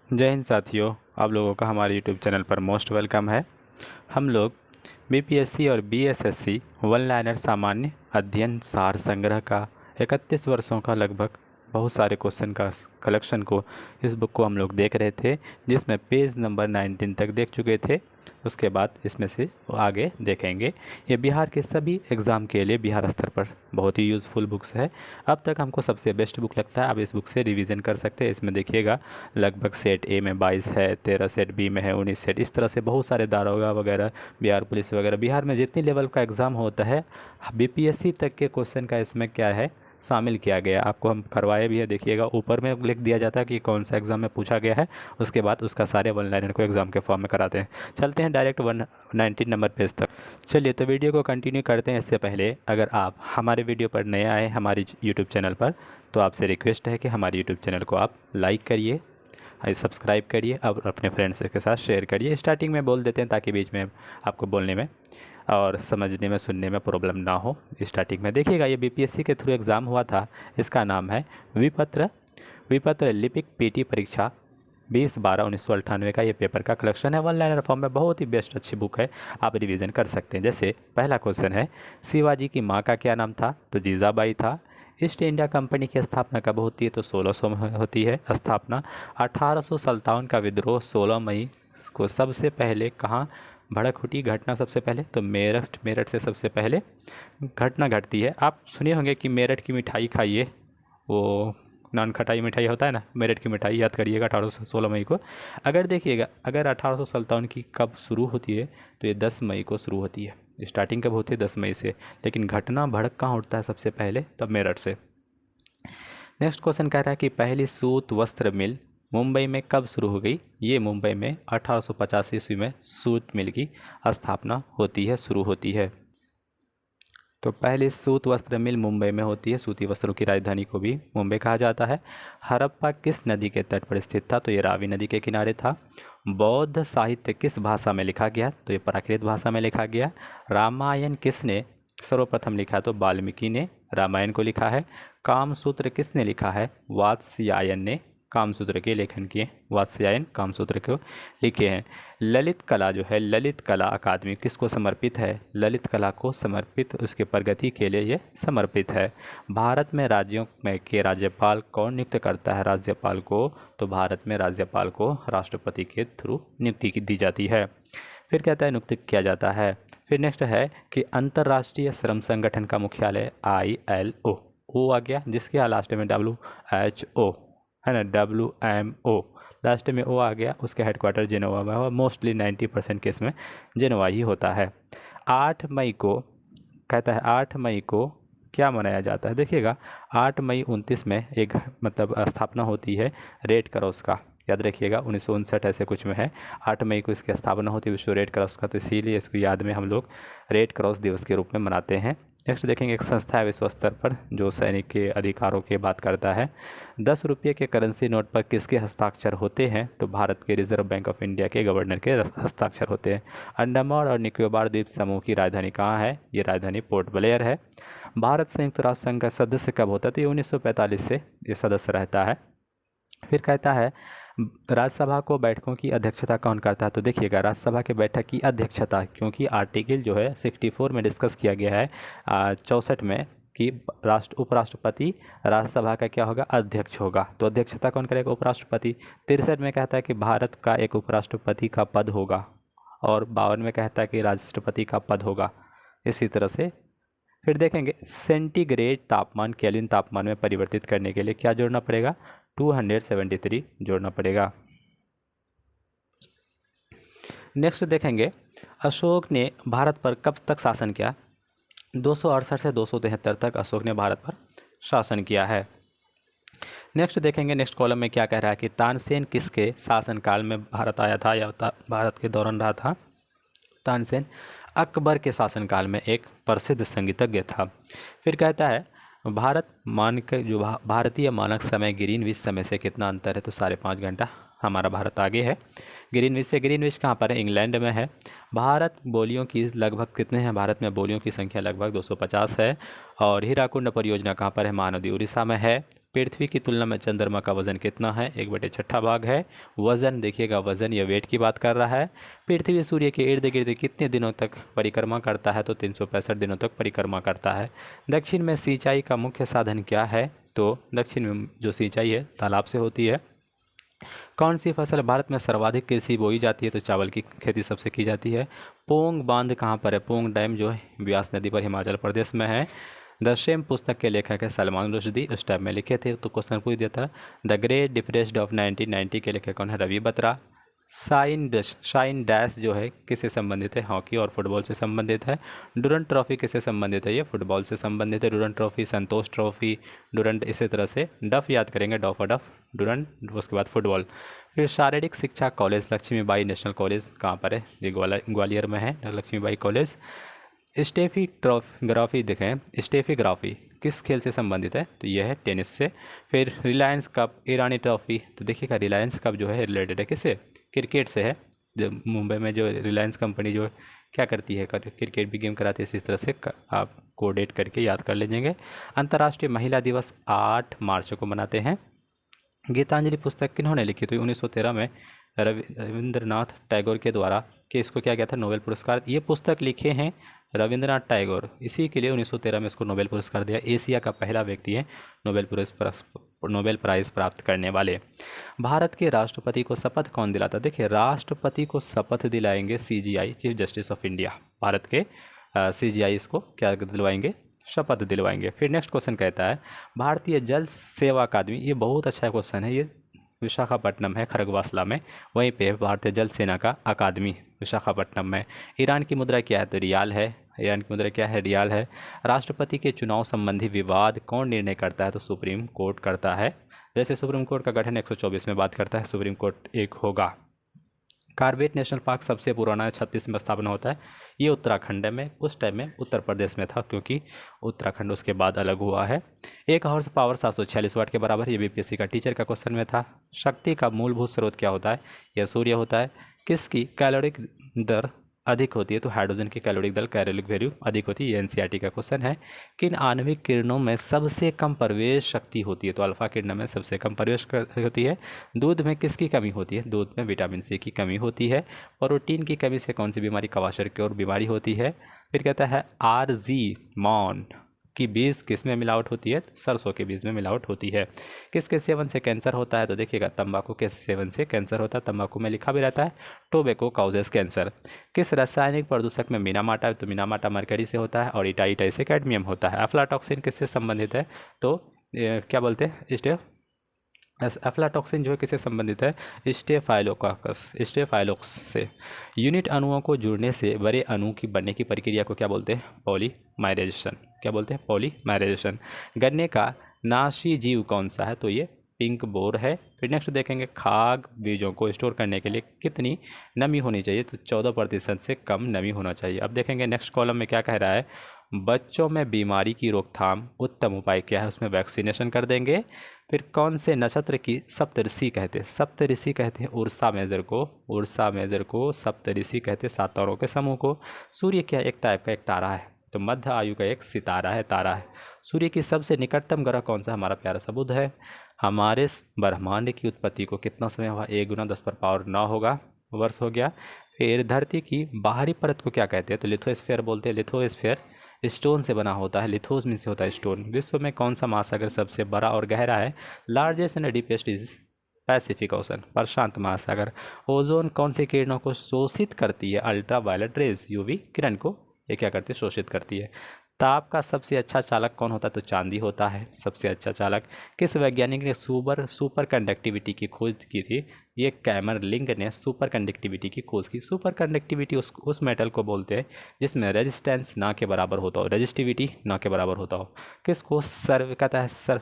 जय हिंद साथियों, आप लोगों का हमारे YouTube चैनल पर मोस्ट वेलकम है। हम लोग बीपीएससी और बीएसएससी वन लाइनर सामान्य अध्ययन सार संग्रह का 31 वर्षों का लगभग बहुत सारे क्वेश्चन का कलेक्शन को इस बुक को हम लोग देख रहे थे, जिसमें पेज नंबर 19 तक देख चुके थे। उसके बाद इसमें से आगे देखेंगे। ये बिहार के सभी एग्ज़ाम के लिए बिहार स्तर पर बहुत ही यूज़फुल बुक्स है। अब तक हमको सबसे बेस्ट बुक लगता है। आप इस बुक से रिवीजन कर सकते हैं। इसमें देखिएगा लगभग सेट ए में 22 है, 13 सेट बी में है, 19 सेट, इस तरह से बहुत सारे दारोगा वगैरह, बिहार पुलिस वगैरह, बिहार में जितनी लेवल का एग्ज़ाम होता है बीपीएससी तक के क्वेश्चन का इसमें क्या है शामिल किया गया। आपको हम करवाए भी है, देखिएगा ऊपर में लिख दिया जाता है कि कौन सा एग्ज़ाम में पूछा गया है। उसके बाद उसका सारे वन लाइनर को एग्ज़ाम के फॉर्म में कराते हैं। चलते हैं डायरेक्ट 119 नंबर पेज तक। चलिए तो वीडियो को कंटिन्यू करते हैं। इससे पहले अगर आप हमारे वीडियो पर नए आए हमारे यूट्यूब चैनल पर, तो आपसे रिक्वेस्ट है कि हमारे यूट्यूब चैनल को आप लाइक करिए, सब्सक्राइब करिए और अपने फ्रेंड्स के साथ शेयर करिए। स्टार्टिंग में बोल देते हैं ताकि बीच में आपको बोलने में और समझने में, सुनने में प्रॉब्लम ना हो। स्टार्टिंग में देखिएगा, ये बीपीएससी के थ्रू एग्ज़ाम हुआ था। इसका नाम है विपत्र लिपिक पीटी परीक्षा 20/12/1998 का ये पेपर का कलेक्शन है। वन लाइनर फॉर्म में बहुत ही बेस्ट अच्छी बुक है, आप रिवीजन कर सकते हैं। जैसे पहला क्वेश्चन है, शिवाजी की माँ का क्या नाम था? तो जीजाबाई था। ईस्ट इंडिया कंपनी की स्थापना कब होती है? तो 1600 में होती है स्थापना। 1857 का विद्रोह 16 मई को सबसे पहले कहाँ भड़क उठी घटना? सबसे पहले तो मेरठ से सबसे पहले घटना घटती है। आप सुने होंगे कि मेरठ की मिठाई खाइए, वो नान खटाई मिठाई होता है ना, मेरठ की मिठाई याद करिएगा 1816 मई को। अगर देखिएगा, अगर 1857 की कब शुरू होती है तो ये 10 मई को शुरू होती है। स्टार्टिंग कब होती है? 10 मई से। लेकिन घटना भड़क कहाँ उठता है सबसे पहले? तब मेरठ से। नेक्स्ट क्वेश्चन कह रहा है कि पहली सूत वस्त्र मिल मुंबई में कब शुरू हो गई? ये मुंबई में 1885 ईस्वी में सूत मिल की स्थापना होती है, शुरू होती है। तो पहली सूत वस्त्र मिल मुंबई में होती है। सूती वस्त्रों की राजधानी को भी मुंबई कहा जाता है। हड़प्पा किस नदी के तट पर स्थित था? तो ये रावी नदी के किनारे था। बौद्ध साहित्य किस भाषा में लिखा गया? तो ये प्राकृत भाषा में लिखा गया। रामायण किसने सर्वप्रथम लिखा? तो वाल्मीकि ने रामायण को लिखा है। कामसूत्र किसने लिखा है? वात्स्यायन ने कामसूत्र के लेखन किए। वात्स्यायन कामसूत्र को लिखे हैं। ललित कला जो है, ललित कला अकादमी किसको समर्पित है? ललित कला को समर्पित, उसके प्रगति के लिए ये समर्पित है। भारत में राज्यों में के राज्यपाल कौन नियुक्त करता है राज्यपाल को? तो भारत में राज्यपाल को राष्ट्रपति के थ्रू नियुक्ति दी जाती है। फिर कहता है नियुक्त किया जाता है। फिर नेक्स्ट है कि अंतर्राष्ट्रीय श्रम संगठन का मुख्यालय ILO, ओ आ गया, जिसके लास्ट में WHO है ना, WMO लास्ट में ओ आ गया। उसके हेडक्वार्टर जेनोवा में और मोस्टली 90% केस में जेनोवा ही होता है। 8 मई को कहता है, 8 मई को क्या मनाया जाता है? देखिएगा 8 मई 29 में एक मतलब स्थापना होती है रेड क्रॉस का, याद रखिएगा 1959 ऐसे कुछ में है। 8 मई को इसकी स्थापना होती है विश्व रेड क्रॉस का, तो इसीलिए इसको याद में हम लोग रेड क्रॉस दिवस के रूप में मनाते हैं। नेक्स्ट देखेंगे, एक संस्था है विश्व स्तर पर जो सैनिक के अधिकारों की बात करता है। 10 रुपये के करेंसी नोट पर किसके हस्ताक्षर होते हैं? तो भारत के रिजर्व बैंक ऑफ इंडिया के गवर्नर के हस्ताक्षर होते हैं। अंडमान और निकोबार द्वीप समूह की राजधानी कहाँ है? ये राजधानी पोर्ट ब्लेयर है। भारत संयुक्त राष्ट्र संघ का सदस्य कब होता है? तो ये 1945 से ये सदस्य रहता है। फिर कहता है राज्यसभा को बैठकों की अध्यक्षता कौन करता है? तो देखिएगा राज्यसभा के बैठक की अध्यक्षता, क्योंकि आर्टिकल जो है 64 में डिस्कस किया गया है 64 में कि उपराष्ट्रपति राज्यसभा का क्या होगा? अध्यक्ष होगा। तो अध्यक्षता कौन करेगा? उपराष्ट्रपति। 63 में कहता है कि भारत का एक उपराष्ट्रपति का पद होगा और 52 में कहता है कि राष्ट्रपति का पद होगा। इसी तरह से फिर देखेंगे सेंटीग्रेड तापमान केल्विन तापमान में परिवर्तित करने के लिए क्या जोड़ना पड़ेगा? 273 जोड़ना पड़ेगा। नेक्स्ट देखेंगे अशोक ने भारत पर कब तक शासन किया? 268 से 273 तक अशोक ने भारत पर शासन किया है। नेक्स्ट देखेंगे, नेक्स्ट कॉलम में क्या कह रहा है कि तानसेन किसके शासनकाल में भारत आया था या भारत के दौरान रहा था? तानसेन अकबर के शासनकाल में एक प्रसिद्ध संगीतज्ञ था। फिर कहता है भारतीय मानक समय ग्रीनविच समय से कितना अंतर है? तो 5.5 घंटा हमारा भारत आगे है ग्रीनविच से। ग्रीनविच कहाँ पर है? इंग्लैंड में है। भारत बोलियों की लगभग कितने हैं? भारत में बोलियों की संख्या लगभग 250 है। और हीराकुंड परियोजना कहाँ पर है? महानदी उड़ीसा में है। पृथ्वी की तुलना में चंद्रमा का वजन कितना है? 1/6 भाग है। वजन देखिएगा, वजन या वेट की बात कर रहा है। पृथ्वी सूर्य के इर्द गिर्द कितने दिनों तक परिक्रमा करता है? तो 365 दिनों तक परिक्रमा करता है। दक्षिण में सिंचाई का मुख्य साधन क्या है? तो दक्षिण में जो सिंचाई है तालाब से होती है। कौन सी फसल भारत में सर्वाधिक कृषि बोई जाती है? तो चावल की खेती सबसे की जाती है। पोंग बांध कहाँ पर है? पोंग डैम जो है ब्यास नदी पर हिमाचल प्रदेश में है। द सेम पुस्तक के लेखक है सलमान रुश्दी, उस टाइम में लिखे थे तो क्वेश्चन पूछ दिया था। द ग्रेट डिप्रेस्ड ऑफ 1990 के लेखक कौन है? रवि बत्रा। शाइन डैश जो है किससे संबंधित है? हॉकी और फुटबॉल से संबंधित है। डुरंट ट्रॉफी किससे संबंधित है? ये फुटबॉल से संबंधित है। डुरंट ट्रॉफी, संतोष ट्रॉफी, डुरंट, इसी तरह से डफ याद करेंगे, डॉफ और डफ, डुरंट, उसके बाद फुटबॉल। फिर शारीरिक शिक्षा कॉलेज लक्ष्मीबाई नेशनल कॉलेज कहाँ पर है? ये ग्वालियर में है लक्ष्मीबाई कॉलेज। स्टेफीग्राफी देखें, स्टेफीग्राफी किस खेल से संबंधित है? तो यह है टेनिस से। फिर रिलायंस कप, ईरानी ट्रॉफी, तो देखिएगा रिलायंस कप जो है रिलेटेड है किससे? क्रिकेट से है। जो मुंबई में जो रिलायंस कंपनी जो क्या करती है, क्रिकेट भी गेम कराती है, इसी तरह से आप कोडेट करके याद कर लीजिएंगे। अंतर्राष्ट्रीय महिला दिवस 8 मार्च को मनाते हैं। गीतांजलि पुस्तक किन्होंने लिखी? तो 1913 में रविंद्रनाथ टैगोर के द्वारा कि इसको क्या गया था? नोबेल पुरस्कार। ये पुस्तक लिखे हैं रविंद्रनाथ टैगोर, इसी के लिए 1913 में इसको नोबेल पुरस्कार दिया। एशिया का पहला व्यक्ति है नोबेल प्राइज़ प्राप्त करने वाले। भारत के राष्ट्रपति को शपथ कौन दिलाता? देखिए, राष्ट्रपति को शपथ दिलाएंगे CJI, chief justice of India. Bharat के CJI इसको क्या दिलवाएंगे? शपथ दिलवाएंगे। फिर नेक्स्ट क्वेश्चन कहता है भारतीय जल सेवा अकादमी, ये बहुत अच्छा क्वेश्चन है, ये विशाखापट्टनम है, खरगवासला में, वहीं पे भारतीय जल सेना का अकादमी विशाखापट्टनम में। ईरान की मुद्रा क्या है? तो रियाल है। ईरान की मुद्रा क्या है? रियाल है। राष्ट्रपति के चुनाव संबंधी विवाद कौन निर्णय करता है? तो सुप्रीम कोर्ट करता है। जैसे सुप्रीम कोर्ट का गठन 124 में बात करता है, सुप्रीम कोर्ट एक होगा। कार्बेट नेशनल पार्क सबसे पुराना है, 36 में स्थापना होता है। ये उत्तराखंड में, उस टाइम में उत्तर प्रदेश में था, क्योंकि उत्तराखंड उसके बाद अलग हुआ है। 1 हॉर्स पावर 746 वाट के बराबर, ये BPSC का टीचर का क्वेश्चन में था। शक्ति का मूलभूत स्रोत क्या होता है? यह सूर्य होता है। किसकी कैलोरिक दर अधिक होती है? तो हाइड्रोजन की कैलोरिक दर, कैलोरिक वैल्यू अधिक होती है। ये NCERT का क्वेश्चन है। किन आणविक किरणों में सबसे कम प्रवेश शक्ति होती है? तो अल्फा किरणों में सबसे कम प्रवेश होती है। दूध में किसकी कमी होती है? दूध में विटामिन C की कमी होती है। प्रोटीन की कमी से कौन सी बीमारी, क्वाशरक्योर बीमारी होती है। फिर कहता है आर्जीमॉन की बीज किस में मिलावट होती है? सरसों के बीज में मिलावट होती है। किसके सेवन से कैंसर होता है? तो देखिएगा तंबाकू के सेवन से कैंसर होता है, तंबाकू में लिखा भी रहता है टोबैको काउजेस कैंसर। किस रासायनिक प्रदूषक में मीनामाटा? तो मीनामाटा मरकरी से होता है और इटाई से कैडमियम होता है। अफ्लाटॉक्सिन किससे संबंधित है? तो क्या बोलते हैं, अफ्लाटॉक्सिन जो है किससे संबंधित है? स्टेफाइलोक्स से। यूनिट अणुओं को जुड़ने से बड़े अणु की बनने की प्रक्रिया को क्या बोलते हैं? पॉलीमराइजेशन। क्या बोलते हैं? पॉलीमराइजेशन। गन्ने का नाशी जीव कौन सा है? तो ये पिंक बोर है। फिर नेक्स्ट देखेंगे खाद्य बीजों को स्टोर करने के लिए कितनी नमी होनी चाहिए? तो 14% से कम नमी होना चाहिए। अब देखेंगे नेक्स्ट कॉलम में क्या कह रहा है, बच्चों में बीमारी की रोकथाम उत्तम उपाय क्या है? उसमें वैक्सीनेशन कर देंगे। फिर कौन से नक्षत्र की सप्तऋषि कहते हैं? सप्तऋषि कहते हैं उर्सा मेजर को, उर्सा मेजर को सप्तऋषि कहते हैं, 7 तारों के समूह को। सूर्य क्या एक टाइप का एक तारा है? तो मध्य आयु का एक सितारा है, तारा है। सूर्य की सबसे निकटतम ग्रह कौन सा? हमारा प्यारा सा बुध है। हमारे ब्रह्मांड की उत्पत्ति को कितना समय हुआ? 1 × 10⁻9 होगा, वर्ष हो गया। फिर धरती की बाहरी परत को क्या कहते हैं? तो लिथोस्फीयर बोलते हैं। लिथोस्फीयर स्टोन से बना होता है, लिथोस में से होता है स्टोन। विश्व में कौन सा महासागर सबसे बड़ा और गहरा है? Largest and deepest is Pacific Ocean, प्रशांत महासागर। ओजोन कौन सी किरणों को शोषित करती है? अल्ट्रा वायलेट रेज, UV किरण को ये क्या करती है? शोषित करती है। ताप का सबसे अच्छा चालक कौन होता है? तो चांदी होता है सबसे अच्छा चालक। किस वैज्ञानिक ने सुपर कंडक्टिविटी की खोज की थी? ये कैमरलिंग ने सुपर कंडक्टिविटी की खोज की। सुपर कंडक्टिविटी उस मेटल को बोलते हैं जिसमें रेजिस्टेंस ना के बराबर होता हो, रेजिस्टिविटी ना के बराबर होता हो। किसको सर्व कहता है?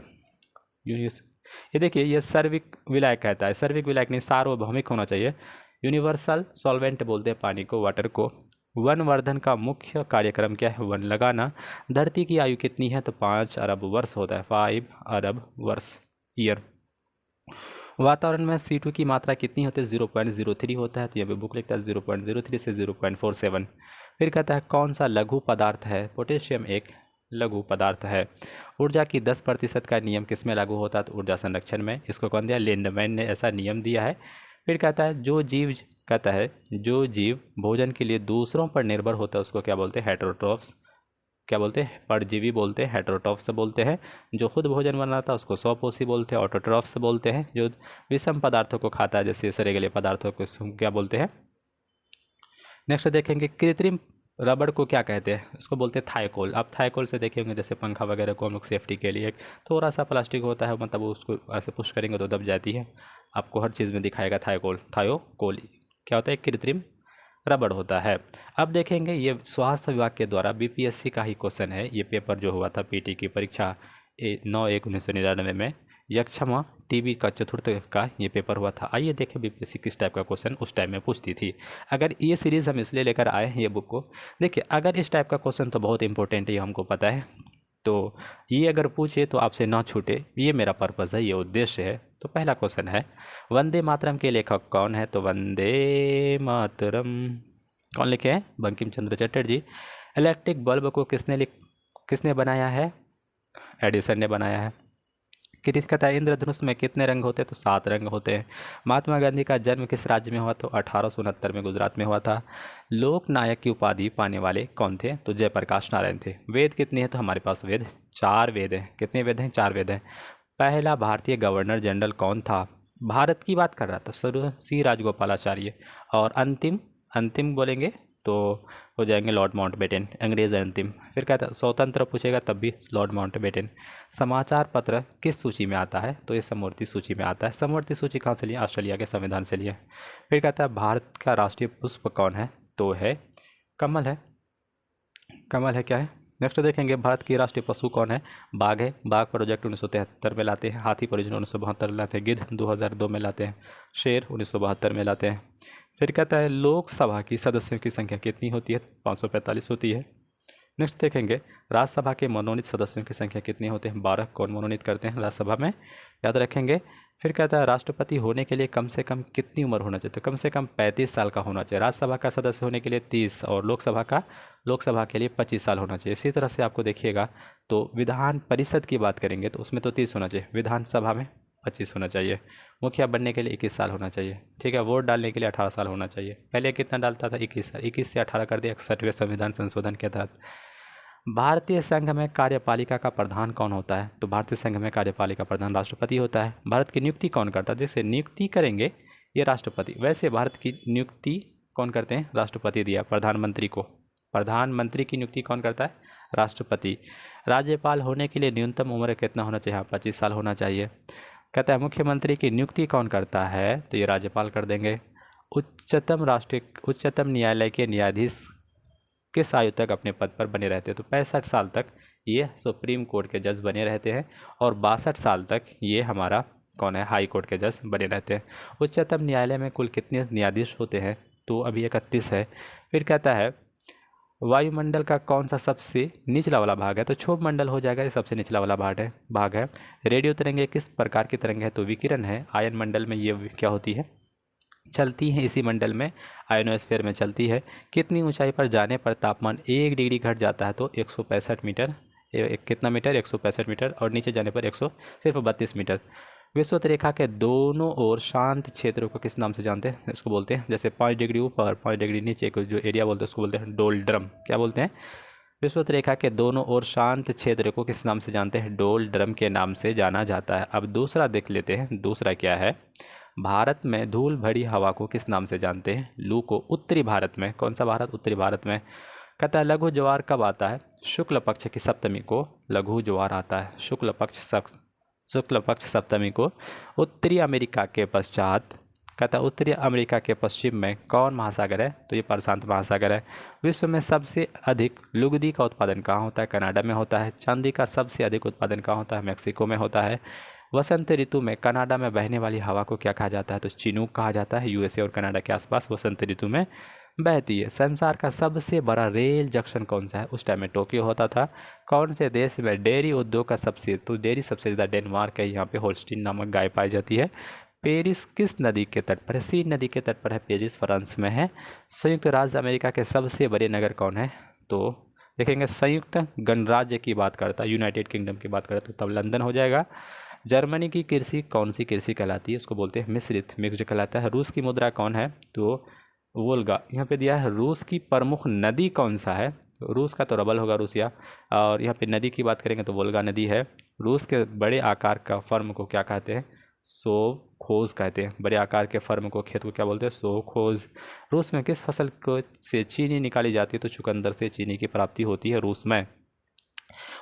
ये देखिए, ये सर्विक विलायक कहता है, सर्विक विलायक नहीं, सार्वभौमिक होना चाहिए। यूनिवर्सल सॉल्वेंट बोलते हैं पानी को, वाटर को। वनवर्धन का मुख्य कार्यक्रम क्या है? वन लगाना। धरती की आयु कितनी है? तो 5 अरब वर्ष होता है, 5 अरब वर्ष ईयर। वातावरण में CO2 की मात्रा कितनी होती है? 0.03 होता है, तो यहाँ पे बुक लिखता है 0.03 से 0.47। फिर कहता है कौन सा लघु पदार्थ है? पोटेशियम एक लघु पदार्थ है। ऊर्जा की 10% का नियम किस में लागू होता है? तो ऊर्जा संरक्षण में। इसको कौन दिया? लिंडमैन ने ऐसा नियम दिया है। फिर कहता है जो जीव भोजन के लिए दूसरों पर निर्भर होता है उसको क्या बोलते हैं? हेटेरोट्रॉफ्स। क्या बोलते हैं? परजीवी बोलते हैं, हेटेरोट्रॉफ्स बोलते हैं। जो खुद भोजन बनाता है उसको स्वपोषी बोलते हैं, ऑटोट्रॉफ्स बोलते हैं। जो विषम पदार्थों को खाता है जैसे सड़े पदार्थों को क्या बोलते हैं? नेक्स्ट देखेंगे कृत्रिम रबड़ को क्या कहते हैं? इसको बोलते हैं थाइकोल। आप थाइकोल से देखेंगे जैसे पंखा वगैरह को हम लोग सेफ्टी के लिए थोड़ा सा प्लास्टिक होता है, मतलब उसको ऐसे पुश करेंगे तो दब जाती है। आपको हर चीज़ में दिखाएगा थाइकोल, थायोकोल क्या होता है? कृत्रिम रबड़ होता है। अब देखेंगे ये स्वास्थ्य विभाग के द्वारा BPSC का ही क्वेश्चन है। ये पेपर जो हुआ था PT की परीक्षा 9/1/1999 में, यक्षमा TB का चतुर्थ का ये पेपर हुआ था। आइए देखें BPSC किस टाइप का क्वेश्चन उस टाइम में पूछती थी। अगर ये सीरीज़ हम इसलिए लेकर आए हैं ये बुक को, देखिए अगर इस टाइप का क्वेश्चन तो बहुत इंपॉर्टेंट है, हमको पता है, तो ये अगर पूछे तो आपसे ना छूटे, ये मेरा पर्पज़ है, ये उद्देश्य है। तो पहला क्वेश्चन है वंदे मातरम के लेखक कौन है? तो वंदे मातरम कौन लिखे हैं? बंकिम चंद्र चटर्जी। इलेक्ट्रिक बल्ब को किसने बनाया है? एडिसन ने बनाया है। किस कहता है इंद्रधनुष में कितने रंग होते हैं? तो 7 रंग होते हैं। महात्मा गांधी का जन्म किस राज्य में हुआ? तो 1869 में गुजरात में हुआ था। लोक नायक की उपाधि पाने वाले कौन थे? तो जयप्रकाश नारायण थे। वेद कितने हैं? तो हमारे पास वेद 4 वेद हैं। कितने वेद हैं? 4 वेद हैं। पहला भारतीय गवर्नर जनरल कौन था? भारत की बात कर रहा था, सर सी राजगोपालाचार्य। और अंतिम अंतिम बोलेंगे तो हो जाएंगे लॉर्ड माउंटबेटन, अंग्रेज अंतिम। फिर कहता है स्वतंत्र पूछेगा तब भी लॉर्ड माउंटबेटन। समाचार पत्र किस सूची में आता है? तो ये समवर्ती सूची में आता है। समवर्ती सूची कहाँ से लिया? ऑस्ट्रेलिया के संविधान से लिया। फिर कहता है भारत का राष्ट्रीय पुष्प कौन है? तो है कमल है। कमल है क्या है? नेक्स्ट देखेंगे भारत की राष्ट्रीय पशु कौन है? बाघ है। बाघ प्रोजेक्ट 1973 में लाते हैं। हाथी परियोजना 1972 में लाते हैं। गिद्ध 2002 में लाते हैं। शेर 1972 में लाते हैं। फिर कहता है लोकसभा की सदस्यों की संख्या कितनी होती है? 545 होती है। नेक्स्ट देखेंगे राज्यसभा के मनोनीत सदस्यों की संख्या कितनी होते हैं? 12। कौन मनोनीत करते हैं राज्यसभा में? याद रखेंगे। फिर कहता है राष्ट्रपति होने के लिए कम से कम कितनी उम्र होना चाहिए? तो कम से कम 35 साल का होना चाहिए। राज्यसभा का सदस्य होने के लिए 30 और लोकसभा के लिए 25 साल होना चाहिए। इसी तरह से आपको देखिएगा तो विधान परिषद की बात करेंगे तो उसमें तो 30 होना चाहिए, विधानसभा में 25 होना चाहिए। मुखिया बनने के लिए 21 साल होना चाहिए। ठीक है। वोट डालने के लिए 18 साल होना चाहिए। पहले कितना डालता था? 21 साल। 21 से 18 कर दिया 61वें संविधान संशोधन के तहत। भारतीय संघ में कार्यपालिका का प्रधान कौन होता है? तो भारतीय संघ में कार्यपालिका प्रधान राष्ट्रपति होता है। भारत की नियुक्ति कौन करता है? जिससे नियुक्ति करेंगे ये राष्ट्रपति। वैसे भारत की नियुक्ति कौन करते हैं? राष्ट्रपति दिया प्रधानमंत्री को। प्रधानमंत्री की नियुक्ति कौन करता है? राष्ट्रपति। राज्यपाल होने के लिए न्यूनतम उम्र कितना होना चाहिए? 25 साल होना चाहिए। कहता है मुख्यमंत्री की नियुक्ति कौन करता है? तो ये राज्यपाल कर देंगे। उच्चतम न्यायालय के न्यायाधीश किस आयु तक अपने पद पर बने रहते हैं? तो 65 साल तक ये सुप्रीम कोर्ट के जज बने रहते हैं और 62 साल तक ये हमारा कौन है? हाई कोर्ट के जज बने रहते हैं। उच्चतम न्यायालय में कुल कितने न्यायाधीश होते हैं? तो अभी 31 है। फिर कहता है वायुमंडल का कौन सा सबसे निचला वाला भाग है? तो क्षोभ मंडल हो जाएगा, ये सबसे निचला वाला भाग है। रेडियो तरंगे किस प्रकार की तरंग है? तो विकिरण है। आयन मंडल में ये क्या होती है? चलती हैं। इसी मंडल में आयोनोस्फीयर में चलती है। कितनी ऊंचाई पर जाने पर तापमान 1 डिग्री घट जाता है? तो 165 मीटर। कितना मीटर? 165 मीटर। और नीचे जाने पर सिर्फ 32 मीटर। विषुवत रेखा के दोनों ओर शांत क्षेत्रों को किस नाम से जानते हैं? इसको बोलते हैं जैसे 5 डिग्री ऊपर 5 डिग्री नीचे को जो एरिया बोलते हैं उसको बोलते हैं डोल्ड्रम। क्या बोलते हैं? विषुवत रेखा के दोनों ओर शांत क्षेत्र को किस नाम से जानते हैं? डोल्ड्रम के नाम से जाना जाता है। अब दूसरा देख लेते हैं। दूसरा क्या है? भारत में धूल भरी हवा को किस नाम से जानते हैं? लू को। उत्तरी भारत में कौन सा भारत? उत्तरी भारत में। कहता है लघु ज्वार कब आता है? शुक्ल पक्ष की सप्तमी को लघु ज्वार आता है। शुक्ल पक्ष सप्तमी को। उत्तरी अमेरिका के पश्चात कहता है उत्तरी अमेरिका के पश्चिम में कौन महासागर है? तो ये प्रशांत महासागर है। विश्व में सबसे अधिक लुगदी का उत्पादन कहाँ होता है? कनाडा में होता है। चांदी का सबसे अधिक उत्पादन कहाँ होता है? मैक्सिको में होता है। वसंत ऋतु में कनाडा में बहने वाली हवा को क्या कहा जाता है? तो चिनूक कहा जाता है। USA और कनाडा के आसपास वसंत ऋतु में बहती है। संसार का सबसे बड़ा रेल जंक्शन कौन सा है? उस टाइम में टोक्यो होता था। कौन से देश में डेयरी उद्योग का डेयरी सबसे ज़्यादा डेनमार्क है। यहाँ पे होल्स्टीन नामक गाय पाई जाती है। पेरिस किस नदी के तट पर है? सीन नदी के तट पर है पेरिस, फ्रांस में है। संयुक्त राज्य अमेरिका के सबसे बड़े नगर कौन है? तो देखेंगे संयुक्त गणराज्य की बात करता है, यूनाइटेड किंगडम की बात करता है तो तब लंदन हो जाएगा। जर्मनी की कृषि कौन सी कृषि कहलाती है? उसको बोलते हैं मिश्रित, मिक्स्ड कहलाता है। रूस की मुद्रा कौन है? तो वोल्गा। यहाँ पे दिया है रूस की प्रमुख नदी कौन सा है? रूस का तो रबल होगा, रूसिया। और यहाँ पे नदी की बात करेंगे तो वोल्गा नदी है। रूस के बड़े आकार का फर्म को क्या कहते हैं? सोवखोज कहते हैं। बड़े आकार के फर्म को, खेत को क्या बोलते हैं? सोवखोज। रूस में किस फसल को से चीनी निकाली जाती है? तो चुकंदर से चीनी की प्राप्ति होती है रूस में।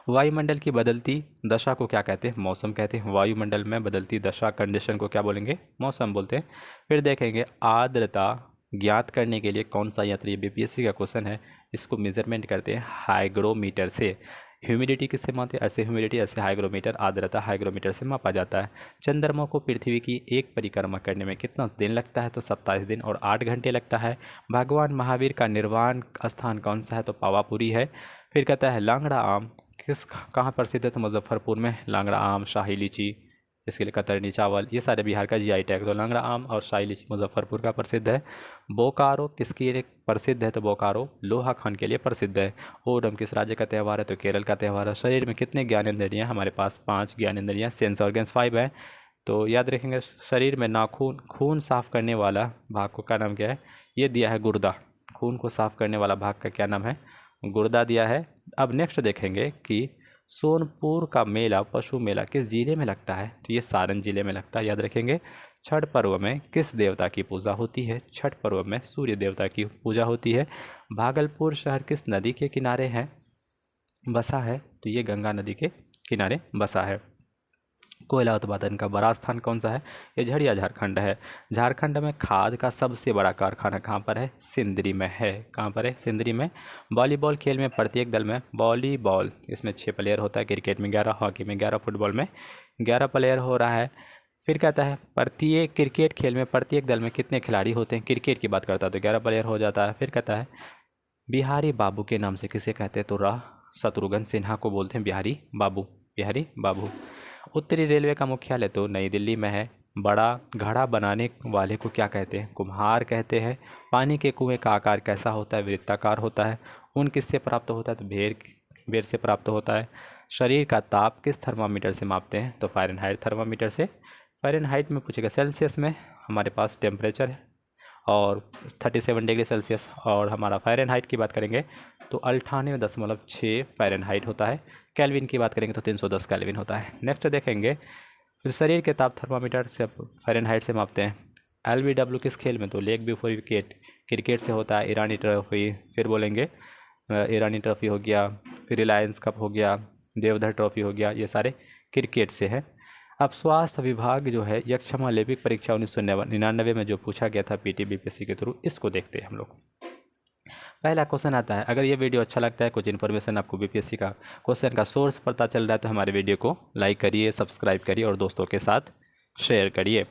वायुमंडल की बदलती दशा को क्या कहते हैं? मौसम कहते हैं। वायुमंडल में बदलती दशा, कंडीशन को क्या बोलेंगे? मौसम बोलते हैं। फिर देखेंगे आर्द्रता ज्ञात करने के लिए कौन सा यंत्र, ये बीपीएससी का क्वेश्चन है, इसको मेजरमेंट करते हैं हाइग्रोमीटर से। ह्यूमिडिटी किससे मापते हैं? ऐसे ह्यूमिडिटी, ऐसे हाइग्रोमीटर। आर्द्रता हाइग्रोमीटर से मापा जाता है। चंद्रमा को पृथ्वी की एक परिक्रमा करने में कितना दिन लगता है? तो 27 दिन और 8 घंटे लगता है। भगवान महावीर का निर्वाण स्थान कौन सा है? तो पावापुरी है। फिर कहता है लांगड़ा आम किस कहाँ प्रसिद्ध है? तो मुजफ्फरपुर में लांगड़ा आम, शाही लीची, इसके लिए कतरनी चावल, ये सारे बिहार का जीआई टैग। तो लांगड़ा आम और शाही लीची मुजफ्फरपुर का प्रसिद्ध है। बोकारो किसके लिए प्रसिद्ध है? तो बोकारो लोहा खान के लिए प्रसिद्ध है। ओणम किस राज्य का त्यौहार है? तो केरल का त्यौहार है। शरीर में कितने ज्ञानेंद्रियाँ? हमारे पास 5 ज्ञानेंद्रियाँ, सेंस ऑर्गन्स 5 है। तो याद रखेंगे शरीर में नाखून, खून साफ करने वाला भाग को क्या नाम क्या है? ये दिया है गुर्दा। खून को साफ करने वाला भाग का क्या नाम है? गुर्दा दिया है। अब नेक्स्ट देखेंगे कि सोनपुर का मेला, पशु मेला, किस जिले में लगता है? तो ये सारण जिले में लगता है, याद रखेंगे। छठ पर्व में किस देवता की पूजा होती है? छठ पर्व में सूर्य देवता की पूजा होती है। भागलपुर शहर किस नदी के किनारे है बसा है? तो ये गंगा नदी के किनारे बसा है। कोयला उत्पादन का बड़ा स्थान कौन सा है? ये झरिया झारखंड है। झारखंड में खाद का सबसे बड़ा कारखाना कहाँ पर है? सिंदरी में है। कहाँ पर है? सिंदरी में। वॉलीबॉल खेल में प्रत्येक दल में, वॉलीबॉल इसमें 6 प्लेयर होता है, क्रिकेट में 11, हॉकी में 11, फुटबॉल में 11 प्लेयर हो रहा है। फिर कहता है प्रत्येक क्रिकेट खेल में प्रत्येक दल में कितने खिलाड़ी होते हैं? क्रिकेट की बात करता है तो 11 प्लेयर हो जाता है। फिर कहता है बिहारी बाबू के नाम से किसे कहते हैं? तो राह शत्रुघ्न सिन्हा को बोलते हैं बिहारी बाबू, बिहारी बाबू। उत्तरी रेलवे का मुख्यालय तो नई दिल्ली में है। बड़ा घड़ा बनाने वाले को क्या कहते हैं? कुम्हार कहते हैं। पानी के कुएं का आकार कैसा होता है? वृत्ताकार होता है। ऊन किससे प्राप्त होता है? तो भेड़ से प्राप्त होता है। शरीर का ताप किस थर्मामीटर से मापते हैं? तो फ़ारेनहाइट थर्मामीटर से। फ़ारेनहाइट में पूछेगा। सेल्सियस में हमारे पास टेम्परेचर है और 37 डिग्री सेल्सियस, और हमारा फ़ारेनहाइट की बात करेंगे तो 98.6 फ़ारेनहाइट होता है। केल्विन की बात करेंगे तो 310 केल्विन होता है। नेक्स्ट देखेंगे फिर शरीर के ताप थर्मामीटर से फ़ारेनहाइट से मापते हैं। LBW किस खेल में? तो लेग बिफोर विकेट क्रिकेट से होता है। ईरानी ट्रॉफी, फिर बोलेंगे ईरानी ट्रॉफी हो गया, फिर रिलायंस कप हो गया, देवधर ट्रॉफी हो गया, ये सारे क्रिकेट से है। अब स्वास्थ्य विभाग जो है यक्षमा लिपिक परीक्षा 1999 में जो पूछा गया था पीटी बीपीएससी के थ्रू, इसको देखते हैं हम लोग। पहला क्वेश्चन आता है, अगर ये वीडियो अच्छा लगता है, कुछ इन्फॉर्मेशन आपको बीपीएससी का क्वेश्चन का सोर्स पता चल रहा है, तो हमारे वीडियो को लाइक करिए, सब्सक्राइब करिए और दोस्तों के साथ शेयर करिए।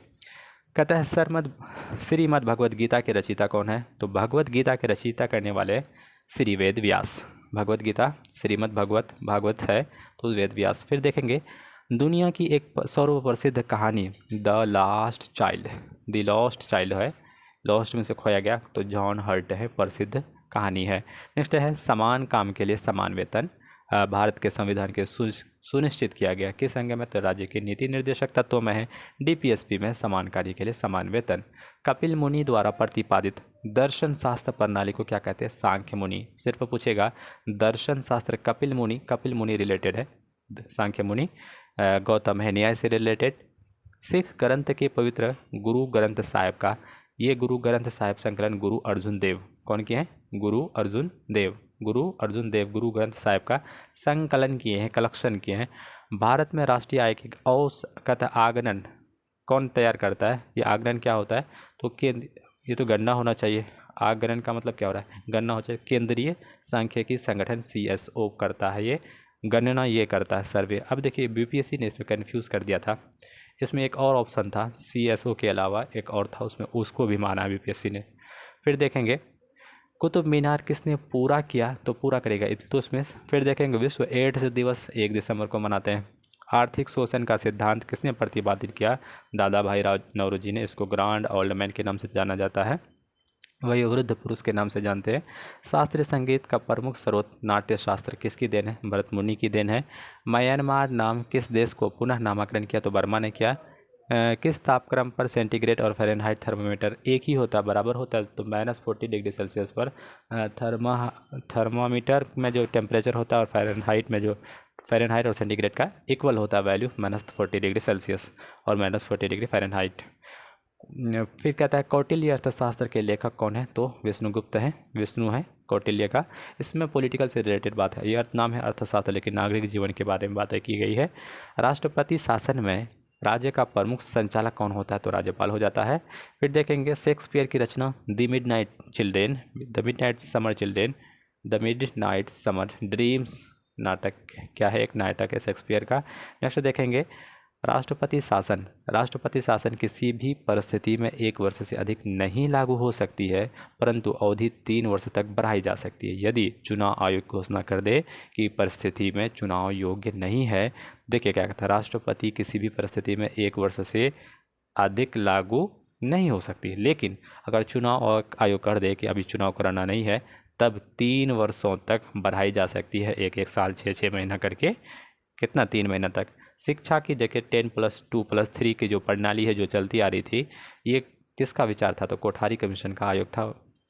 कहता है श्रीमद् भगवद गीता के रचयिता कौन है? तो भगवद गीता के रचयिता करने वाले श्री वेद व्यास। भगवद गीता श्रीमद् भागवत है तो वेद व्यास। फिर देखेंगे दुनिया की एक सर्वप्रसिद्ध कहानी the last child, the lost child है, लॉस्ट में से खोया गया, तो जॉन हर्ट है, प्रसिद्ध कहानी है। नेक्स्ट है समान काम के लिए समान वेतन भारत के संविधान के सुनिश्चित किया गया किस अंग में? तो राज्य के नीति निर्देशक तत्वों में है। डीपीएसपी में समान कार्य के लिए समान वेतन। कपिल मुनि द्वारा प्रतिपादित दर्शन शास्त्र प्रणाली को क्या कहते हैं? सांख्य मुनि। सिर्फ पूछेगा दर्शन शास्त्र, कपिल मुनि रिलेटेड है, सांख्य मुनि। गौतम है न्याय से रिलेटेड। सिख ग्रंथ के पवित्र गुरु ग्रंथ साहिब का, ये गुरु ग्रंथ साहिब संकलन गुरु अर्जुन देव कौन किए हैं? गुरु अर्जुन देव गुरु ग्रंथ साहिब का संकलन किए हैं, कलेक्शन किए हैं। भारत में राष्ट्रीय आय की औसत आगणन कौन तैयार करता है? ये आगणन क्या होता है? तो ये तो गणना होना चाहिए। आगणन का मतलब क्या हो रहा है? गणना हो चाहिए। केंद्रीय सांख्यिकी संगठन CSO करता है ये गणना, ये करता है सर्वे। अब देखिए बीपीएससी ने इसमें कन्फ्यूज़ कर दिया था। इसमें एक और ऑप्शन था CSO के अलावा एक और था, उसमें उसको भी माना बीपीएससी ने। फिर देखेंगे कुतुब मीनार किसने पूरा किया? तो पूरा करेगा इल्तुतमिश। फिर देखेंगे विश्व एड्स दिवस 1 दिसंबर को मनाते हैं। आर्थिक शोषण का सिद्धांत किसने प्रतिपादित किया? दादा भाई नौरोजी ने। इसको ग्रांड ओल्ड मैन के नाम से जाना जाता है, वही वृद्ध पुरुष के नाम से जानते हैं। शास्त्रीय संगीत का प्रमुख स्रोत नाट्य शास्त्र किसकी देन है? भरत मुनि की देन है। म्यांमार नाम किस देश को पुनः नामकरण किया? तो बर्मा ने किया। किस तापक्रम पर सेंटीग्रेड और फ़ारेनहाइट थर्मामीटर एक ही होता, बराबर होता है? तो -40 डिग्री सेल्सियस पर थर्मामीटर में जो टेम्परेचर होता है और फ़ारेनहाइट और सेंटीग्रेड का इक्वल होता है वैल्यू, -40 डिग्री सेल्सियस और -40 डिग्री फ़ारेनहाइट। फिर कहता है कौटिल्य अर्थशास्त्र के लेखक कौन है? तो विष्णुगुप्त है, विष्णु है कौटिल्य का। इसमें पॉलिटिकल से रिलेटेड बात है, ये अर्थ नाम है अर्थशास्त्र, लेकिन नागरिक जीवन के बारे में बातें की गई है। राष्ट्रपति शासन में राज्य का प्रमुख संचालक कौन होता है? तो राज्यपाल हो जाता है। फिर देखेंगे शेक्सपियर की रचना the midnight summer children, the midnight summer dreams नाटक क्या है? एक नाटक है शेक्सपियर का। नेक्स्ट देखेंगे राष्ट्रपति शासन किसी भी परिस्थिति में 1 वर्ष से अधिक नहीं लागू हो सकती है, परंतु अवधि 3 वर्ष तक बढ़ाई जा सकती है यदि चुनाव आयोग घोषणा कर दे कि परिस्थिति में चुनाव योग्य नहीं है। देखिए क्या कहता है, राष्ट्रपति किसी भी परिस्थिति में 1 वर्ष से अधिक लागू नहीं हो सकती, लेकिन अगर चुनाव आयोग कर दे कि अभी चुनाव कराना नहीं है, तब 3 वर्षों तक बढ़ाई जा सकती है, एक साल 6 महीना करके। कितना? 3 महीना तक। शिक्षा की जगह 10+2+3 की जो प्रणाली है जो चलती आ रही थी, ये किसका विचार था? तो कोठारी कमीशन का आयोग था,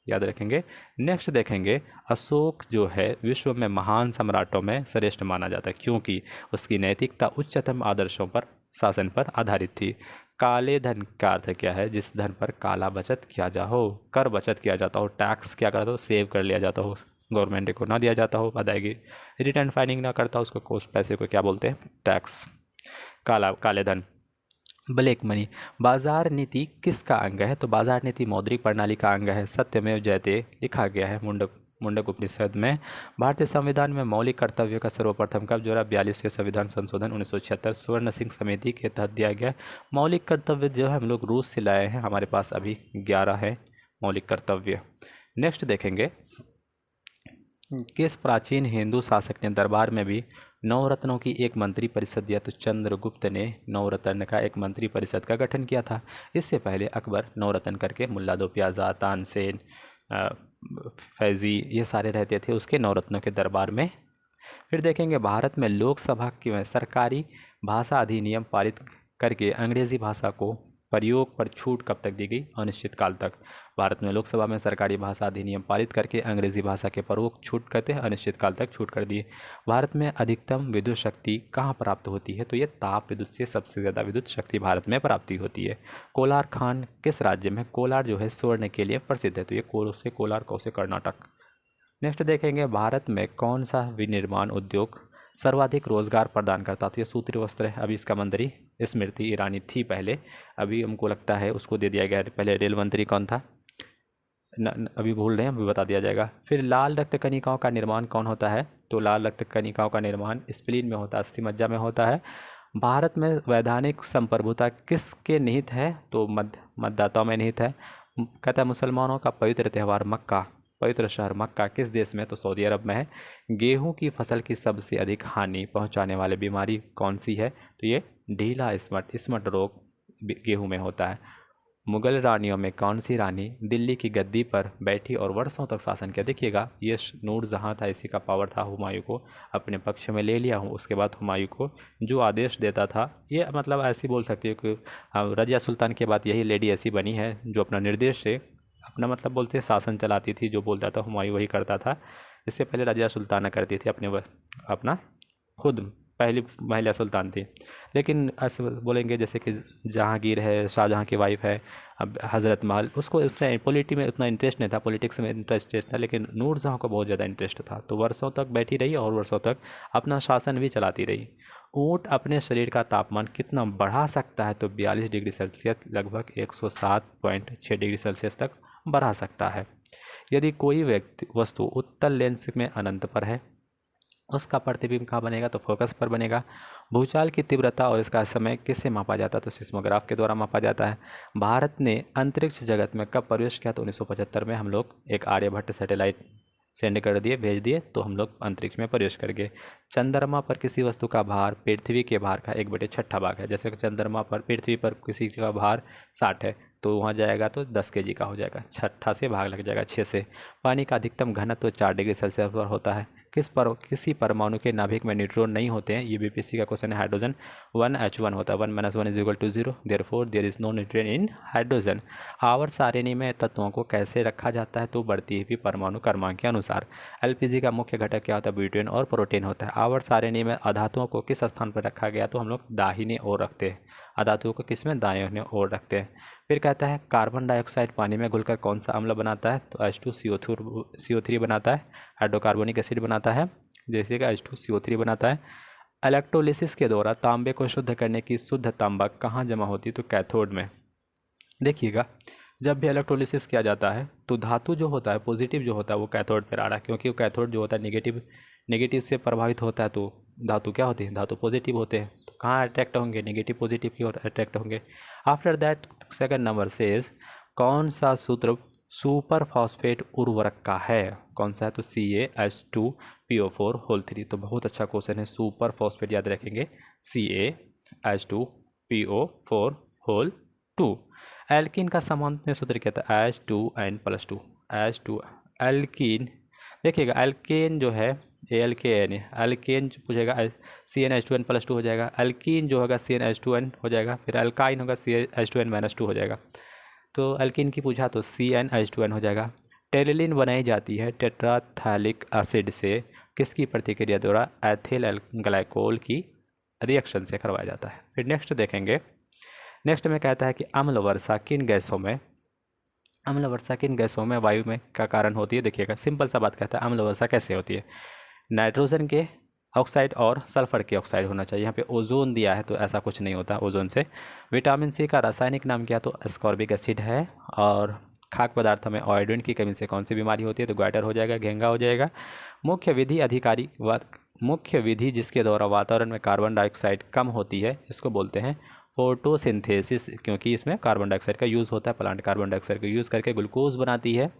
याद रखेंगे। नेक्स्ट देखेंगे अशोक जो है विश्व में महान सम्राटों में श्रेष्ठ माना जाता है, क्योंकि उसकी नैतिकता उच्चतम आदर्शों पर शासन पर आधारित थी। काले धन का अर्थ क्या है? जिस धन पर काला बचत किया जा हो, कर बचत किया जाता हो, टैक्स क्या करता हो, सेव कर लिया जाता हो, गवर्नमेंट को ना दिया जाता हो अदायगी, रिटर्न फाइलिंग ना करता हो, उसको कोस्ट पैसे को क्या बोलते हैं? टैक्स। काले धन, ब्लैक मनी। बाजार नीति किसका अंग है? तो बाजार नीति मौद्रिक प्रणाली का अंग है, सत्यमेव जयते लिखा गया है मुंडक उपनिषद में। भारतीय संविधान में मौलिक कर्तव्य का सर्वप्रथम कब जोड़ा? 42वें संविधान संशोधन 1976 स्वर्ण सिंह समिति के तहत दिया गया। मौलिक कर्तव्य जो है हम लोग रूस से लाए हैं, हमारे पास अभी 11 है मौलिक कर्तव्य। नेक्स्ट देखेंगे किस प्राचीन हिंदू शासक ने दरबार में भी नवरत्नों की एक मंत्री परिषद दिया? तो चंद्रगुप्त ने नवरत्न का एक मंत्री परिषद का गठन किया था। इससे पहले अकबर नवरत्न करके मुल्ला दो प्याजा, तानसेन, फैज़ी, ये सारे रहते थे उसके नवरत्नों के दरबार में। फिर देखेंगे भारत में लोकसभा की सरकारी भाषा अधिनियम पारित करके अंग्रेज़ी भाषा को प्रयोग पर छूट कब तक दी गई? अनिश्चित काल तक। भारत में लोकसभा में सरकारी भाषा अधिनियम पारित करके अंग्रेजी भाषा के प्रयोग छूट कहते हैं, अनिश्चित काल तक छूट कर दिए। भारत में अधिकतम विद्युत शक्ति कहाँ प्राप्त होती है? तो ये ताप विद्युत से सबसे ज़्यादा विद्युत शक्ति भारत में प्राप्ति होती है। कोलार खान किस राज्य में? कोलार जो है स्वर्ण के लिए प्रसिद्ध है, तो ये कोलार कौन से? कर्नाटक। नेक्स्ट देखेंगे भारत में कौन सा विनिर्माण उद्योग सर्वाधिक रोजगार प्रदान करता? तो ये सूती वस्त्र है। अभी इसका मंत्री स्मृति ईरानी थी पहले, अभी हमको लगता है उसको दे दिया गया। पहले रेल मंत्री कौन था? अभी भूल रहे हैं, अभी बता दिया जाएगा। फिर लाल रक्त कणिकाओं का निर्माण कौन होता है? तो लाल रक्त कणिकाओं का निर्माण स्प्लीन में होता है, अस्थि मज्जा में होता है। भारत में वैधानिक संप्रभुता किसके निहित है? तो मतदाताओं में निहित है। कहता है मुसलमानों का पवित्र त्यौहार मक्का, पवित्र शहर मक्का किस देश में? तो सऊदी अरब में है। गेहूं की फसल की सबसे अधिक हानि पहुंचाने वाली बीमारी कौन सी है? तो ये ढीला स्मट रोग गेहूं में होता है। मुगल रानियों में कौन सी रानी दिल्ली की गद्दी पर बैठी और वर्षों तक शासन किया? देखिएगा ये नूरजहाँ था, इसी का पावर था, हुमायूं को अपने पक्ष में ले लिया हूँ। उसके बाद हुमायूं को जो आदेश देता था, ये मतलब ऐसी बोल सकती है कि रजिया सुल्तान के बाद यही लेडी ऐसी बनी है जो अपना निर्देश से अपना मतलब बोलते शासन चलाती थी, जो बोलता था हुमायूं वही करता था। इससे पहले रजिया सुल्ताना करती थी अपना खुद, पहली महिला सुल्तान थी। लेकिन ऐसे बोलेंगे जैसे कि जहांगीर है, शाहजहां की वाइफ है, अब हज़रत महल, उसको उतना पॉलिटी में उतना इंटरेस्ट नहीं था, पॉलिटिक्स में इंटरेस्ट था, लेकिन नूरजहाँ को बहुत ज़्यादा इंटरेस्ट था, तो वर्षों तक बैठी रही और वर्षों तक अपना शासन भी चलाती रही। ऊँट अपने शरीर का तापमान कितना बढ़ा सकता है? तो 42 डिग्री सेल्सियस, लगभग 107.6 डिग्री सेल्सियस तक बढ़ा सकता है। यदि कोई वस्तु उत्तल लेंस में अनंत पर है, उसका प्रतिबिंब कहाँ बनेगा? तो फोकस पर बनेगा। भूचाल की तीव्रता और इसका समय किससे मापा जाता है? तो सिस्मोग्राफ के द्वारा मापा जाता है। भारत ने अंतरिक्ष जगत में कब प्रवेश किया? तो 1975 में हम लोग एक आर्यभट्ट सैटेलाइट सेंड कर दिए, भेज दिए, तो हम लोग अंतरिक्ष में प्रवेश कर गए। चंद्रमा पर किसी वस्तु का भार पृथ्वी के भार का 1/6 भाग है। जैसे कि चंद्रमा पर पृथ्वी पर किसी का भार 60 है, तो वहाँ जाएगा तो 10 kg का हो जाएगा, 6 से भाग लग जाएगा 6 से। पानी का अधिकतम घनत्व 4 डिग्री सेल्सियस पर होता है। किसी परमाणु के नाभिक में न्यूट्रॉन नहीं होते हैं। ये बीपीएससी का क्वेश्चन है। हाइड्रोजन 1H1 होता है, 1 - 1 = 0, therefore there is no neutron in hydrogen. आवर्त सारिणी में तत्वों को कैसे रखा जाता है, तो बढ़ती हुई परमाणु क्रमांक के अनुसार। एलपीजी का मुख्य घटक क्या होता है, ब्यूटेन और प्रोटीन होता है। आवर्त सारिणी में अधातुओं को किस स्थान पर रखा गया, तो हम लोग दाहिने ओर रखते हैं। अधातुओं को किस में, दाहिने ओर रखते हैं। फिर कहता है कार्बन डाइऑक्साइड पानी में घुलकर कौन सा अम्ल बनाता है, तो H2CO3 बनाता है। हाइड्रोकार्बोनिक एसिड बनाता है, जैसे कि H2CO3 बनाता है। इलेक्ट्रोलिसिस के द्वारा तांबे को शुद्ध करने की शुद्ध तांबा कहाँ जमा होती है, तो कैथोड में। देखिएगा, जब भी इलेक्ट्रोलिसिस किया जाता है तो धातु जो होता है, पॉजिटिव जो होता है, वो कैथोड पर आ रहा है, क्योंकि वो कैथोड जो होता है नेगेटिव से प्रभावित होता है। तो धातु क्या होती है, धातु पॉजिटिव होते हैं, तो कहाँ अट्रैक्ट होंगे, नेगेटिव पॉजिटिव की ओर अट्रैक्ट होंगे। After that second number says कौन सा सूत्र सुपर फॉस्फेट उर्वरक का है, कौन सा है, तो CaH2PO4 3। तो बहुत अच्छा क्वेश्चन है। सुपर फॉस्फेट याद रखेंगे, CaH2PO4 एल्कीन का सामान्य सूत्र क्या था, H2N+2। H2 एल्कीन, देखिएगा एल्केन जो है, एल्केन एल्केन पूछेगा, CnH2n+2 हो जाएगा। एल्कीन जो होगा CnH2n हो जाएगा। फिर एल्काइन होगा CH2n-2 हो जाएगा। तो एल्कीन की पूछा तो CnH2n हो जाएगा। टेरिलिन बनाई जाती है टेट्राथैलिक एसिड से, किसकी प्रतिक्रिया द्वारा, एथिल ग्लाइकोल की रिएक्शन से करवाया जाता है। फिर नेक्स्ट देखेंगे। नेक्स्ट में कहता है कि अम्ल वर्षा किन गैसों में वायु में का कारण होती है। देखिएगा, सिंपल सा बात कहता है, अम्ल वर्षा कैसे होती है। नाइट्रोजन के ऑक्साइड और सल्फर के ऑक्साइड होना चाहिए। यहाँ पे ओजोन दिया है तो ऐसा कुछ नहीं होता ओजोन से। विटामिन सी का रासायनिक नाम क्या, तो एस्कॉर्बिक एसिड है। और खाद्य पदार्थों में आयोडीन की कमी से कौन सी बीमारी होती है, तो ग्वाइटर हो जाएगा, घेंगा हो जाएगा। मुख्य विधि जिसके द्वारा वातावरण में कार्बन डाइऑक्साइड कम होती है, इसको बोलते हैं फोटोसिंथेसिस, क्योंकि इसमें कार्बन डाइऑक्साइड का यूज़ होता है। प्लांट कार्बन डाइऑक्साइड का यूज़ करके ग्लूकोज बनाती है।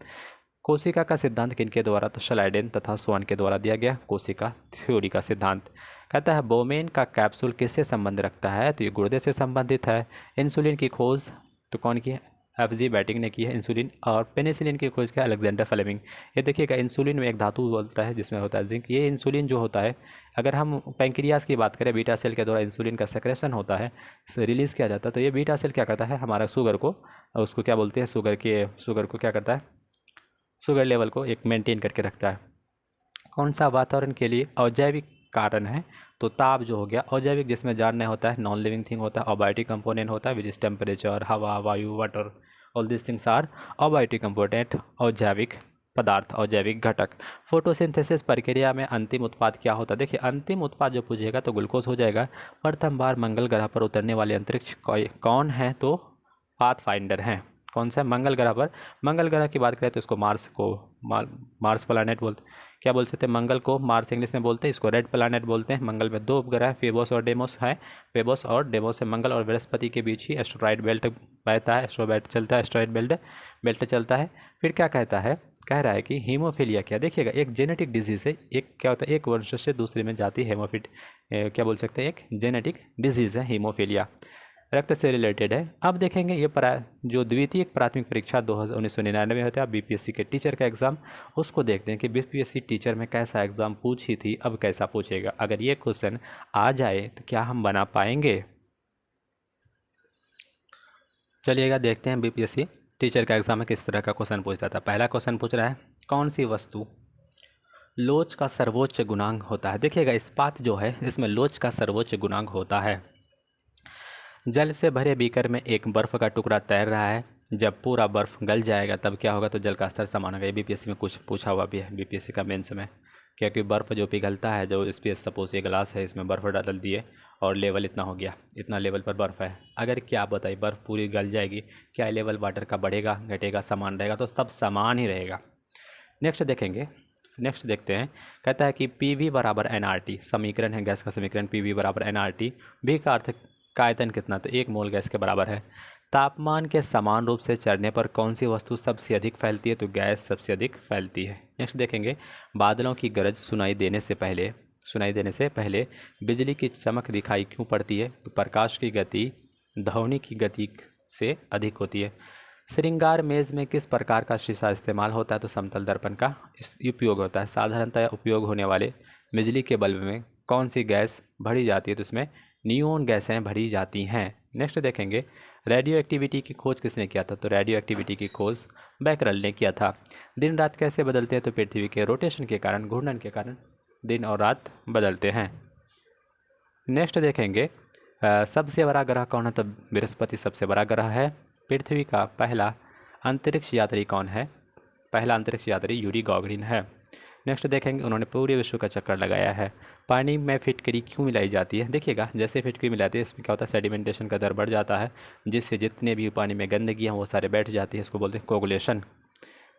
कोशिका का सिद्धांत किनके द्वारा, तो शलाइडेन तथा स्वान के द्वारा दिया गया कोशिका थ्योरी का सिद्धांत। कहता है बोमेन का कैप्सूल किससे संबंध रखता है, तो ये गुर्दे से संबंधित है। इंसुलिन की खोज तो कौन की है, FG बैटिंग ने की है इंसुलिन। और पेनिसिलिन की खोज किया अलेक्जेंडर फ्लेमिंग। ये देखिएगा, इंसुलिन में एक धातु बोलता है जिसमें होता है जिंक। ये इंसुलिन जो होता है, अगर हम पैंक्रियाज की बात करें, बीटा सेल के द्वारा इंसुलिन का सेक्रेशन होता है, रिलीज़ किया जाता है। तो ये बीटा सेल क्या करता है, हमारा शुगर को, उसको क्या बोलते हैं, शुगर को क्या करता है, शुगर लेवल को एक मेंटेन करके रखता है। कौन सा वातावरण के लिए अजैविक कारण है, तो ताप जो हो गया। अजैविक जिसमें जान नहीं होता है, नॉन लिविंग थिंग होता है। अबायोटिक कंपोनेंट होता है विच इज टेम्परेचर, हवा, वायु, water, all this things are abiotic component, अजैविक पदार्थ, अजैविक घटक। फोटोसिंथेसिस प्रक्रिया में अंतिम उत्पाद क्या होता है। देखिए, अंतिम उत्पाद जो पूछेगा तो ग्लूकोज हो जाएगा। प्रथम बार मंगल ग्रह पर उतरने वाले अंतरिक्ष कौन है, तो पाथफाइंडर हैं। कौन सा, मंगल ग्रह पर। मंगल ग्रह की बात करें तो इसको मार्स प्लानट बोलते, क्या बोल सकते हैं, मंगल को मार्स इंग्लिश में बोलते हैं, इसको रेड प्लानट बोलते हैं। मंगल में 2 उपग्रह हैं, फेबोस और डेमोस है। फेबोस और डेमोस से मंगल और बृहस्पति के बीच ही एस्ट्रॉइड बेल्ट बहता है, एस्ट्रॉइड बेल्ट चलता है। फिर क्या कहता है, कह रहा है कि हीमोफीलिया क्या, देखिएगा एक जेनेटिक डिजीज़ है। एक क्या होता है, एक वंश से दूसरे में जाती है क्या बोल सकते हैं, एक जेनेटिक डिजीज़ है हीमोफीलिया, रक्त से रिलेटेड है। अब देखेंगे ये जो द्वितीय प्राथमिक परीक्षा 1999 में होता है, बीपीएससी के टीचर का एग्ज़ाम, उसको देखते हैं कि बीपीएससी टीचर में कैसा एग्ज़ाम पूछी थी, अब कैसा पूछेगा। अगर ये क्वेश्चन आ जाए तो क्या हम बना पाएंगे। चलिएगा देखते हैं बीपीएससी टीचर का एग्ज़ाम में किस तरह का क्वेश्चन पूछता था। पहला क्वेश्चन पूछ रहा है, कौन सी वस्तु लोच का सर्वोच्च गुणांक होता है। देखिएगा, इस्पात जो है इसमें लोच का सर्वोच्च गुणांक होता है। जल से भरे बीकर में एक बर्फ़ का टुकड़ा तैर रहा है, जब पूरा बर्फ़ गल जाएगा तब क्या होगा, तो जल का स्तर समान होगा। ये बीपीएससी में कुछ पूछा हुआ भी है, बीपीएससी का मेंस में, क्योंकि बर्फ़ जो पिघलता है, जो स्पेस सपोज ये गिलास है, इसमें बर्फ़ डाल दिए और लेवल इतना हो गया, इतना लेवल पर बर्फ़ है। अगर क्या बताइए बर्फ़ पूरी गल जाएगी, क्या लेवल वाटर का बढ़ेगा घटेगा, समान रहेगा, तो सब समान ही रहेगा। नेक्स्ट देखेंगे, नेक्स्ट देखते हैं। कहता है कि PV = nRT समीकरण है, गैस का समीकरण PV = nRT। भी का अर्थ का आयतन कितना, तो 1 मोल गैस के बराबर है। तापमान के समान रूप से चढ़ने पर कौन सी वस्तु सबसे अधिक फैलती है? तो गैस सबसे अधिक फैलती है। नेक्स्ट देखेंगे, बादलों की गरज सुनाई देने से पहले बिजली की चमक दिखाई क्यों पड़ती है? तो प्रकाश की गति ध्वनि की गति से अधिक होती है। श्रृंगार मेज में किस प्रकार का शीशा इस्तेमाल होता है? तो समतल दर्पण का उपयोग होता है। साधारणतः उपयोग होने वाले बिजली के बल्ब में कौन सी गैस भरी जाती है? तो इसमें नियोन गैसें भरी जाती हैं। नेक्स्ट देखेंगे, रेडियो एक्टिविटी की खोज किसने किया था? तो रेडियो एक्टिविटी की खोज बैकरल ने किया था। दिन रात कैसे बदलते हैं? तो पृथ्वी के रोटेशन के कारण, घूर्णन के कारण दिन और रात बदलते हैं। नेक्स्ट देखेंगे, सबसे बड़ा ग्रह कौन है? तो बृहस्पति सबसे बड़ा ग्रह है। पृथ्वी का पहला अंतरिक्ष यात्री कौन है? पहला अंतरिक्ष यात्री यूरी गॉगरिन है। नेक्स्ट देखेंगे, उन्होंने पूरे विश्व का चक्कर लगाया है। पानी में फिटकरी क्यों मिलाई जाती है? देखिएगा, जैसे फिटकरी मिलाती है इसमें क्या होता है, सेडिमेंटेशन का दर बढ़ जाता है, जिससे जितने भी पानी में गंदगी हैं वो सारे बैठ जाती है। इसको बोलते हैं कोगुलेशन।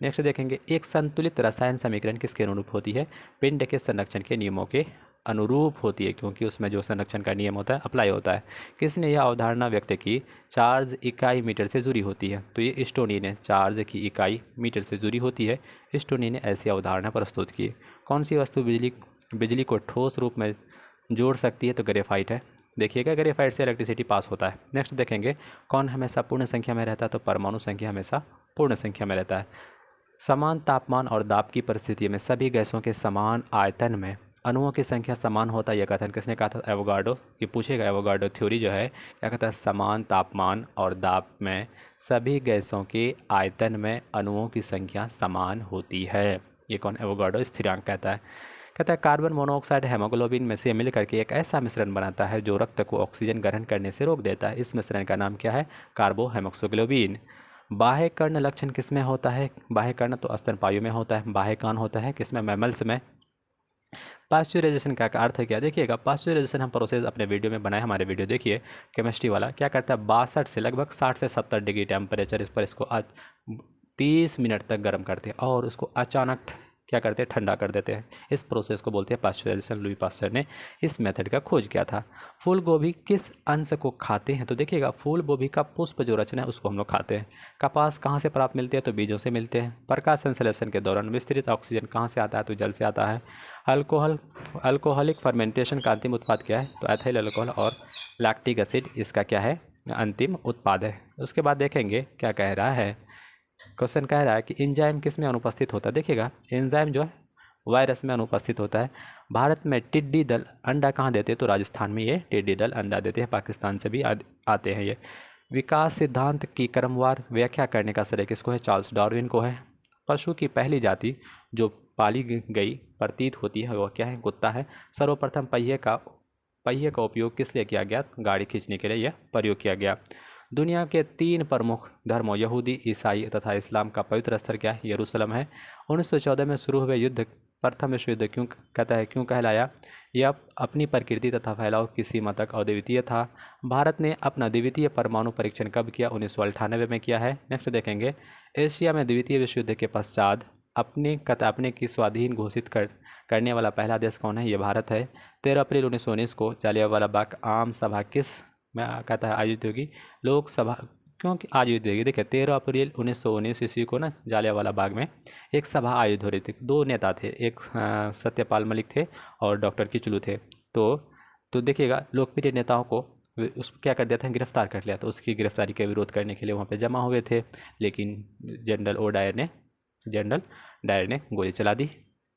नेक्स्ट देखेंगे, एक संतुलित रसायन समीकरण किसके अनुरूप होती है? पिंड के संरक्षण के नियमों के अनुरूप होती है, क्योंकि उसमें जो संरक्षण का नियम होता है अप्लाई होता है। किसने यह अवधारणा व्यक्त की? चार्ज इकाई मीटर से जुड़ी होती है। तो ये स्टोनी ने, चार्ज की इकाई मीटर से जुड़ी होती है, स्टोनी ने ऐसी अवधारणा प्रस्तुत की। कौन सी वस्तु बिजली को ठोस रूप में जोड़ सकती है? तो ग्रेफाइट है। देखिएगा, ग्रेफाइट से इलेक्ट्रिसिटी पास होता है। नेक्स्ट देखेंगे, कौन हमेशा पूर्ण संख्या में रहता है? तो परमाणु संख्या हमेशा पूर्ण संख्या में रहता है। समान तापमान और दाब की परिस्थिति में सभी गैसों के समान आयतन में अणुओं की संख्या समान होता है, यह कथन किसने कहा था? एवोगाड्रो। ये पूछेगा, एवोगाड्रो थ्योरी जो है क्या कहता है? समान तापमान और दाब में सभी गैसों के आयतन में अणुओं की संख्या समान होती है। ये कौन? एवोगाड्रो स्थिरांक कहता है। कहता है कार्बन मोनोऑक्साइड हेमोग्लोबिन में से मिल करके एक ऐसा मिश्रण बनाता है जो रक्त को ऑक्सीजन ग्रहण करने से रोक देता है। इस मिश्रण का नाम क्या है? कार्बोहेमोक्सोग्लोबिन। बाह्य कर्ण लक्षण किसमें होता है? बाह्य कर्ण तो स्तनपायु में होता है। बाह्य कान होता है किसमें? मैमल्स में। पास्चुराइजेशन का अर्थ है क्या? देखिएगा, पास्चुराइजेशन हम प्रोसेस अपने वीडियो में बनाए, हमारे वीडियो देखिए, केमिस्ट्री वाला। क्या करता है? 62 से लगभग 60 से 70 डिग्री टेम्परेचर इस पर इसको 30 मिनट तक गर्म करते हैं और उसको अचानक क्या करते हैं? ठंडा कर देते हैं। इस प्रोसेस को बोलते हैं पास्चुराइजेशन। लुई पास्चर ने इस मेथड का खोज किया था। फूल गोभी किस अंश को खाते हैं? तो देखिएगा, फूल गोभी का पुष्प जो रचना है उसको हम लोग खाते हैं। कपास कहाँ से प्राप्त मिलती है? तो बीजों से मिलते हैं। प्रकाश संश्लेषण के दौरान विस्तृत ऑक्सीजन कहाँ से आता है? तो जल से आता है। अल्कोहलिक फर्मेंटेशन का अंतिम उत्पाद क्या है? तो एथिल अल्कोहल और लैक्टिक एसिड इसका क्या है? अंतिम उत्पाद है। उसके बाद देखेंगे क्या कह रहा है। क्वेश्चन कह रहा है कि एंजाइम किस में अनुपस्थित होता है? देखिएगा, एंजाइम जो है वायरस में अनुपस्थित होता है। भारत में टिड्डी दल अंडा कहाँ देते हैं? तो राजस्थान में ये टिड्डी दल अंडा देते हैं। पाकिस्तान से भी आते हैं ये। विकास सिद्धांत की क्रमवार व्याख्या करने का श्रेय किसको है? चार्ल्स डार्विन को है। पशु की पहली जाति जो पाली गई प्रतीत होती है वह क्या है? कुत्ता है। सर्वप्रथम पहिए का उपयोग किस लिए किया गया? गाड़ी खींचने के लिए यह प्रयोग किया गया। दुनिया के 3 प्रमुख धर्मों यहूदी, ईसाई तथा इस्लाम का पवित्र स्थल क्या है? यरूशलेम है। 1914 में शुरू हुए युद्ध प्रथम विश्व युद्ध क्यों कहलाया? यह अपनी प्रकृति तथा फैलाव की सीमा तक अद्वितीय था। भारत ने अपना द्वितीय परमाणु परीक्षण कब किया? 1998 में किया है। नेक्स्ट देखेंगे, एशिया में द्वितीय विश्व युद्ध के पश्चात अपने की स्वाधीन घोषित करने वाला पहला देश कौन है? ये भारत है। 13 अप्रैल 1919 को जालियांवाला बाग आम सभा किस में कहता है आयोजित होगी? लोकसभा। क्योंकि आयोजित होगी, देखिए 13 अप्रैल 1919 ईस्वी को ना जालियांवाला बाग में एक सभा आयोजित हो रही थी। 2 नेता थे, एक सत्यपाल मलिक थे और डॉक्टर किचलू थे। तो देखिएगा, लोकप्रिय नेताओं को उस क्या कर दिया था? गिरफ्तार कर लिया। तो उसकी गिरफ्तारी का विरोध करने के लिए वहाँ पे जमा हुए थे, लेकिन जनरल डायर ने गोली चला दी,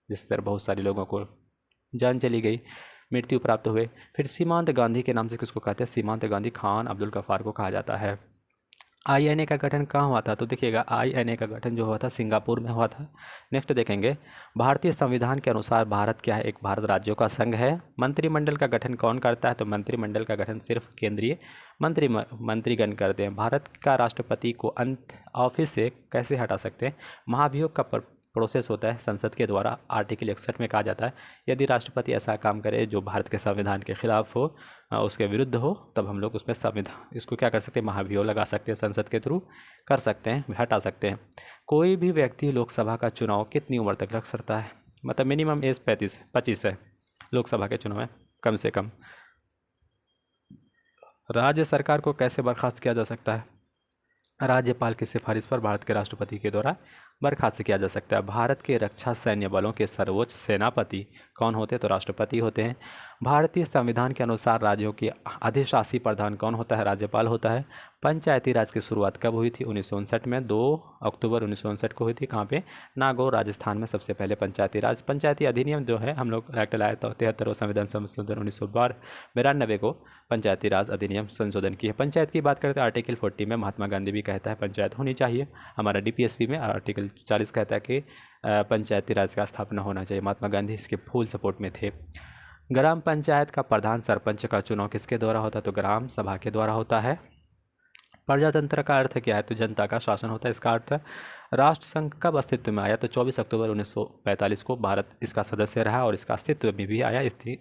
जिस तरह बहुत सारे लोगों को जान चली गई, मृत्यु प्राप्त हुए। फिर सीमांत गांधी के नाम से किसको कहते हैं? सीमांत गांधी। खान अब्दुल गफ्फार को कहा जाता है। आईएनए का गठन कहाँ हुआ था? तो देखिएगा, आईएनए का गठन जो हुआ था सिंगापुर में हुआ था। नेक्स्ट देखेंगे, भारतीय संविधान के अनुसार भारत क्या है? एक भारत राज्यों का संघ है। मंत्रिमंडल का गठन कौन करता है? तो मंत्रिमंडल का गठन सिर्फ केंद्रीय मंत्रीगण करते हैं। भारत का राष्ट्रपति को ऑफिस से कैसे हटा सकते हैं? महाभियोग का प्रोसेस होता है संसद के द्वारा। आर्टिकल 61 में कहा जाता है यदि राष्ट्रपति ऐसा काम करे जो भारत के संविधान के खिलाफ हो, उसके विरुद्ध हो, तब हम लोग उसमें संविधान इसको क्या कर सकते हैं? महाभियोग लगा सकते हैं, संसद के थ्रू कर सकते हैं, हटा सकते हैं। कोई भी व्यक्ति लोकसभा का चुनाव कितनी उम्र तक लड़ सकता है? मतलब मिनिमम एज 25 है लोकसभा के चुनाव में, कम से कम। राज्य सरकार को कैसे बर्खास्त किया जा सकता है? राज्यपाल की सिफारिश पर भारत के राष्ट्रपति के द्वारा बर्खास्त किया जा सकता है। भारत के रक्षा सैन्य बलों के सर्वोच्च सेनापति कौन होते हैं? तो राष्ट्रपति होते हैं। भारतीय संविधान के अनुसार राज्यों के अधिशासी प्रधान कौन होता है? राज्यपाल होता है। पंचायती राज की शुरुआत कब हुई थी? 1959 में, 2 अक्टूबर 1959 को हुई थी। कहाँ पे? नागौर, राजस्थान में सबसे पहले पंचायती अधिनियम जो है हम लोग एक्ट लाया था 73वां संविधान संशोधन 1992 को पंचायती राज अधिनियम संशोधन की है। पंचायत की बात करते हैं आर्टिकल 40 में महात्मा गांधी भी कहता है पंचायत होनी चाहिए। हमारा डीपीएसपी में आर्टिकल 40 कहता है कि पंचायती राज का स्थापना होना चाहिए। महात्मा गांधी इसके फुल सपोर्ट में थे। ग्राम पंचायत का प्रधान सरपंच का चुनाव किसके द्वारा होता है? तो ग्राम सभा के द्वारा होता है। प्रजातंत्र का अर्थ क्या है? तो जनता का शासन होता है। इसका अर्थ राष्ट्रसंघ कब अस्तित्व में आया? तो 24 अक्टूबर 1945 को भारत इसका सदस्य रहा और इसका अस्तित्व में भी आया, इसकी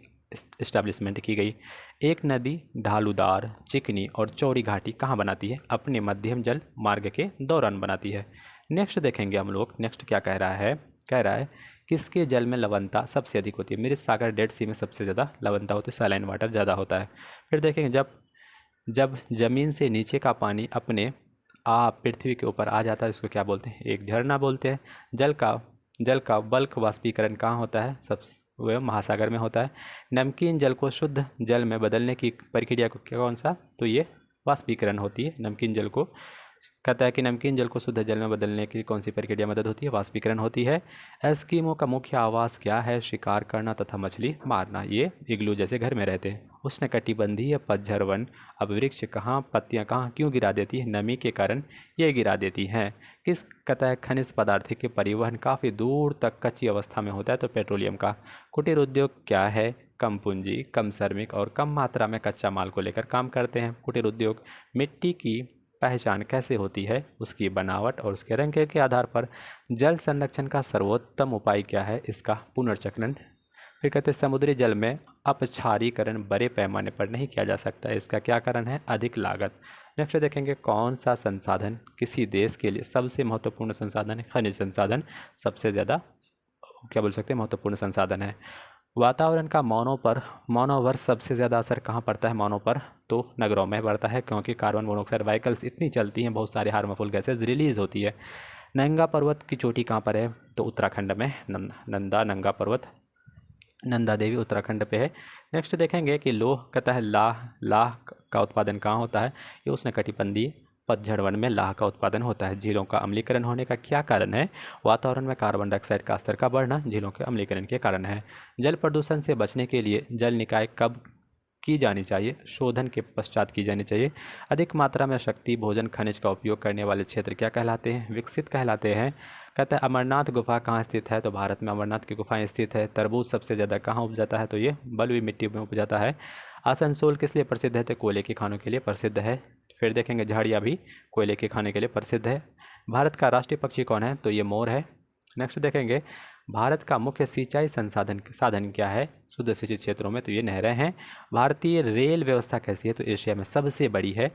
इस्टेब्लिशमेंट की गई। एक नदी ढालूदार, चिकनी और चौड़ी घाटी कहाँ बनाती है? अपने मध्यम जल मार्ग के दौरान बनाती है। नेक्स्ट देखेंगे हम लोग, नेक्स्ट क्या कह रहा है? कह रहा है किसके जल में लवणता सबसे अधिक होती है? मृत सागर, डेड सी में सबसे ज़्यादा लवणता होती है, सैलाइन वाटर ज़्यादा होता है। फिर देखेंगे जब ज़मीन से नीचे का पानी अपने आप पृथ्वी के ऊपर आ जाता है, इसको क्या बोलते हैं? एक झरना बोलते हैं। जल का बल्क वाष्पीकरण कहाँ होता है? सब वह महासागर में होता है। नमकीन जल को शुद्ध जल में बदलने की प्रक्रिया को कौन सा? तो ये वाष्पीकरण होती है। नमकीन जल को कहता है कि नमकीन जल को शुद्ध जल में बदलने की कौन सी प्रक्रिया मदद होती है? वाष्पीकरण होती है। एस्किमो का मुख्य आवास क्या है? शिकार करना तथा मछली मारना। ये इग्लू जैसे घर में रहते हैं। उष्णकटिबंधीय पतझड़ वन अब वृक्ष कहाँ, पत्तियाँ कहाँ क्यों गिरा देती है? नमी के कारण ये गिरा देती हैं। किस कहता है खनिज पदार्थ के परिवहन काफ़ी दूर तक कच्ची अवस्था में होता है? तो पेट्रोलियम का। कुटीर उद्योग क्या है? कम पूंजी, कम श्रमिक और कम मात्रा में कच्चा माल को लेकर काम करते हैं। कुटीर उद्योग। मिट्टी की पहचान कैसे होती है? उसकी बनावट और उसके रंग के आधार पर। जल संरक्षण का सर्वोत्तम उपाय क्या है? इसका पुनर्चक्रण। फिर कहते हैं समुद्री जल में अपक्षारीकरण बड़े पैमाने पर नहीं किया जा सकता, इसका क्या कारण है? अधिक लागत। नेक्स्ट देखेंगे कौन सा संसाधन किसी देश के लिए सबसे महत्वपूर्ण संसाधन है? खनिज संसाधन सबसे ज़्यादा क्या बोल सकते हैं? महत्वपूर्ण संसाधन है। वातावरण का मानव पर सबसे ज़्यादा असर कहाँ पड़ता है? मानव पर तो नगरों में पड़ता है, क्योंकि कार्बन मोनोऑक्साइड व्हीकल्स इतनी चलती हैं, बहुत सारे हार्मफुल गैसेज रिलीज होती है। नंगा पर्वत की चोटी कहाँ पर है? तो उत्तराखंड में नंगा पर्वत नंदा देवी उत्तराखंड पे है। नेक्स्ट देखेंगे कि लोह कहता है लाह का उत्पादन कहाँ होता है? ये उष्णकटिबंधीय पतझड़ वन में लाह का उत्पादन होता है। झीलों का अम्लीकरण होने का क्या कारण है? वातावरण में कार्बन डाइऑक्साइड का स्तर का बढ़ना झीलों के अम्लीकरण के कारण है। जल प्रदूषण से बचने के लिए जल निकाय कब की जानी चाहिए? शोधन के पश्चात की जानी चाहिए। अधिक मात्रा में शक्ति भोजन खनिज का उपयोग करने वाले क्षेत्र क्या कहलाते हैं? विकसित कहलाते हैं। कहता है अमरनाथ गुफा कहाँ स्थित है? तो भारत में अमरनाथ की गुफाएं स्थित है। तरबूज सबसे ज़्यादा कहाँ उग जाता है? तो ये बलुई मिट्टी में उग जाता है। आसनसोल किस लिए प्रसिद्ध है? तो कोयले के खानों के लिए प्रसिद्ध है। फिर देखेंगे झाड़िया भी कोयले के खाने के लिए प्रसिद्ध है। भारत का राष्ट्रीय पक्षी कौन है? तो ये मोर है। नेक्स्ट देखेंगे भारत का मुख्य सिंचाई साधन क्या है? शुद्ध सिंचित क्षेत्रों में तो ये नहरें हैं। भारतीय रेल व्यवस्था कैसी है? तो एशिया में सबसे बड़ी है।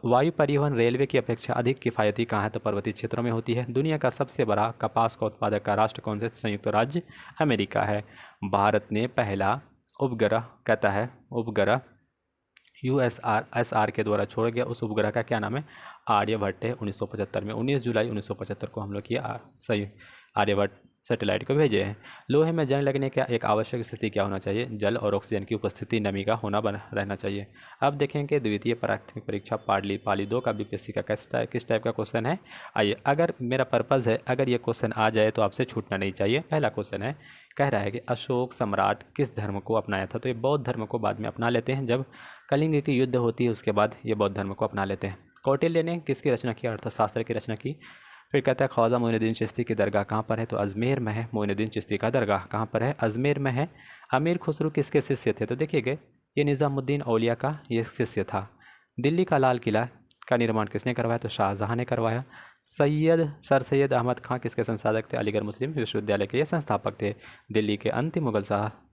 वायु परिवहन रेलवे की अपेक्षा अधिक किफ़ायती कहाँ है? तो पर्वतीय क्षेत्रों में होती है। दुनिया का सबसे बड़ा कपास का उत्पादक का राष्ट्र कौन से? संयुक्त राज्य अमेरिका है। भारत ने पहला उपग्रह कहता है उपग्रह USSR के द्वारा छोड़ा गया, उस उपग्रह का क्या नाम है? आर्यभट्ट है। 1975 में 19 जुलाई 1975 को हम लोग ये सही आर्यभट्ट सैटेलाइट को भेजे हैं। लोहे में जंग लगने का एक आवश्यक स्थिति क्या होना चाहिए? जल और ऑक्सीजन की उपस्थिति, नमी का होना बना रहना चाहिए। अब देखेंगे द्वितीय प्राथमिक परीक्षा पाली 2 का बीपीएससी का किस टाइप का क्वेश्चन है। आइए, अगर मेरा पर्पज़ है अगर ये क्वेश्चन आ जाए तो आपसे छूटना नहीं चाहिए। पहला क्वेश्चन है, कह रहा है कि अशोक सम्राट किस धर्म को अपनाया था? तो ये बौद्ध धर्म को बाद में अपना लेते हैं, जब कलिंग की युद्ध होती है उसके बाद ये बौद्ध धर्म को अपना लेते हैं। कौटिल्य ने किसकी रचना की? अर्थशास्त्र की रचना की। फिर कहता है ख्वाजा मोइनुद्दीन चिश्ती की दरगाह कहाँ पर है? तो अजमेर में है। मोइनुद्दीन चिश्ती का दरगाह कहाँ पर है? अजमेर में है। अमीर खुसरो किसके शिष्य थे? तो देखिएगा ये निज़ामुद्दीन औलिया का ये शिष्य था। दिल्ली का लाल किला का निर्माण किसने करवाया? तो शाहजहाँ ने करवाया। सर सैयद अहमद खां किसके संस्थापक थे? अलीगढ़ मुस्लिम विश्वविद्यालय के ये संस्थापक थे। दिल्ली के अंतिम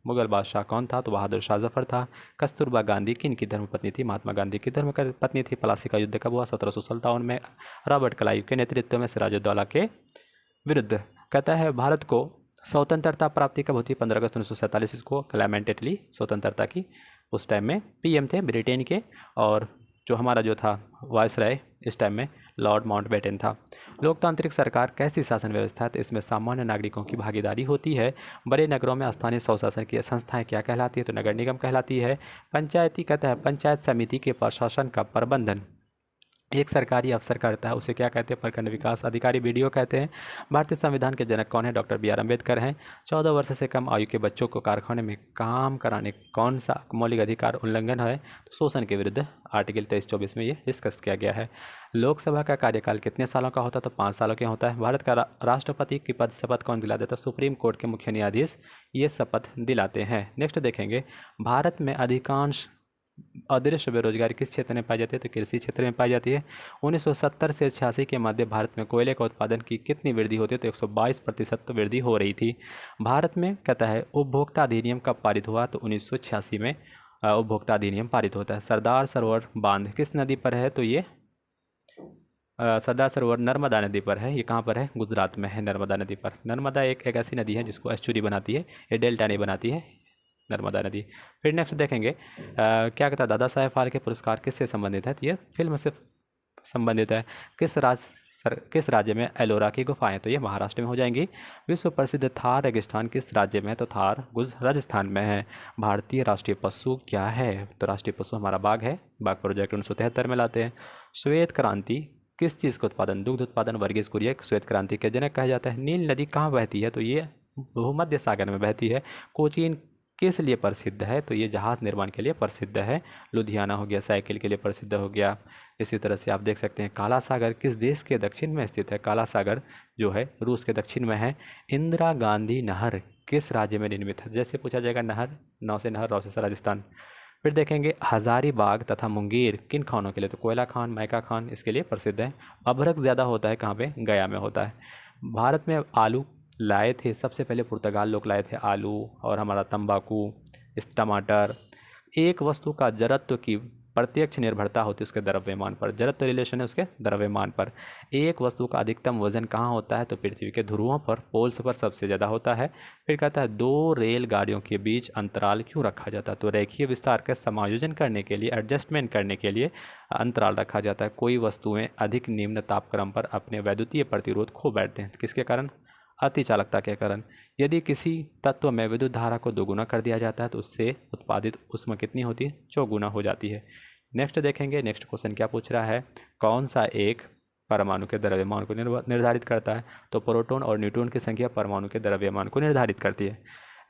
मुगल बादशाह कौन था? तो बहादुर शाह जफर था। कस्तूरबा गांधी किन की धर्मपत्नी थी? महात्मा गांधी की धर्मपत्नी थी। प्लासी का युद्ध कब हुआ? 1757 में रॉबर्ट क्लाइव के नेतृत्व में सिराजुद्दौला के विरुद्ध। कहता है भारत को स्वतंत्रता प्राप्ति कब होती? 15 अगस्त 1947 को क्लेमेंट स्वतंत्रता की। उस टाइम में PM थे ब्रिटेन के, और जो हमारा जो था वायसराय इस टाइम में लॉर्ड माउंटबेटन था। लोकतांत्रिक सरकार कैसी शासन व्यवस्था है? तो इसमें सामान्य नागरिकों की भागीदारी होती है। बड़े नगरों में स्थानीय स्वशासन की संस्थाएं क्या कहलाती है? तो नगर निगम कहलाती है। पंचायती कहता है पंचायत समिति के प्रशासन का प्रबंधन एक सरकारी अफसर करता है, उसे क्या कहते हैं? प्रखंड विकास अधिकारी, बीडीओ कहते हैं। भारतीय संविधान के जनक कौन है? डॉक्टर बी आर अम्बेडकर हैं। 14 वर्ष से कम आयु के बच्चों को कारखाने में काम कराने कौन सा मौलिक अधिकार उल्लंघन है? तो शोषण के विरुद्ध आर्टिकल 23-24 में ये डिस्कस किया गया है। लोकसभा का कार्यकाल कितने सालों का होता है? तो 5 सालों के होता है। भारत का राष्ट्रपति की पद शपथ कौन दिला देता है? सुप्रीम कोर्ट के मुख्य न्यायाधीश ये शपथ दिलाते हैं। नेक्स्ट देखेंगे, भारत में अधिकांश अदृश्य बेरोजगारी किस क्षेत्र में पाई जाती है? तो कृषि क्षेत्र में पाई जाती है। 1970 से 86 के मध्य भारत में कोयले का उत्पादन की कितनी वृद्धि होती है? तो 122% वृद्धि हो रही थी। भारत में कहता है उपभोक्ता अधिनियम कब पारित हुआ? तो 1986 में उपभोक्ता अधिनियम पारित होता है। सरदार सरोवर बांध किस नदी पर है? तो ये सरदार सरोवर नर्मदा नदी पर है। ये कहाँ पर है? गुजरात में है, नर्मदा नदी पर। नर्मदा एक ऐसी नदी है जिसको एस्चुरी बनाती है, ये डेल्टा नहीं बनाती है, नर्मदा नदी। फिर नेक्स्ट देखेंगे क्या कहता है, दादा साहेब फाल्के पुरस्कार किससे संबंधित है? तो ये फिल्म से संबंधित है। किस राज्य में एलोरा की गुफाएं? तो ये महाराष्ट्र में हो जाएंगी। विश्व प्रसिद्ध थार रेगिस्तान किस राज्य में है? तो थार राजस्थान में है। भारतीय राष्ट्रीय पशु क्या है? तो राष्ट्रीय पशु हमारा बाघ है। बाघ प्रोजेक्ट 1973 में लाते हैं। श्वेत क्रांति किस चीज़ का उत्पादन? दुग्ध उत्पादन। वर्गीज कुरियन श्वेत क्रांति के जनक कहा जाता है। नील नदी कहाँ बहती है? तो ये भूमध्य सागर में बहती है। कोचीन किस लिए प्रसिद्ध है? तो ये जहाज़ निर्माण के लिए प्रसिद्ध है। लुधियाना हो गया, साइकिल के लिए प्रसिद्ध हो गया। इसी तरह से आप देख सकते हैं काला सागर किस देश के दक्षिण में स्थित है? काला सागर जो है रूस के दक्षिण में है। इंदिरा गांधी नहर किस राज्य में निर्मित है? जैसे पूछा जाएगा नहर, नौ से नहर, रौ से राजस्थान। फिर देखेंगे हजारीबाग तथा मुंगेर किन खानों के लिए? तो कोयला खान, मैका खान इसके लिए प्रसिद्ध है। अभ्रक ज़्यादा होता है कहाँ पे? गया में होता है। भारत में आलू लाए थे सबसे पहले पुर्तगाल लोग लाए थे आलू, और हमारा तंबाकू, इस टमाटर। एक वस्तु का जड़त्व की प्रत्यक्ष निर्भरता होती है उसके द्रव्यमान पर। जड़त्व रिलेशन है उसके द्रव्यमान पर। एक वस्तु का अधिकतम वजन कहाँ होता है? तो पृथ्वी के ध्रुवों पर, पोल्स पर सबसे ज़्यादा होता है। फिर कहता है दो रेलगाड़ियों के बीच अंतराल क्यों रखा जाता है? तो रेखीय विस्तार का समायोजन करने के लिए, एडजस्टमेंट करने के लिए अंतराल रखा जाता है। कोई वस्तुएं अधिक निम्न तापक्रम पर अपने वैद्युतीय प्रतिरोध खो बैठते हैं, किसके कारण? अति चालकता के कारण। यदि किसी तत्व में विद्युत धारा को दोगुना कर दिया जाता है तो उससे उत्पादित ऊष्मा कितनी होती है? चौगुना हो जाती है। नेक्स्ट देखेंगे, नेक्स्ट क्वेश्चन क्या पूछ रहा है, कौन सा एक परमाणु के द्रव्यमान को निर्धारित करता है? तो प्रोटॉन और न्यूट्रॉन की संख्या परमाणु के द्रव्यमान को निर्धारित करती है।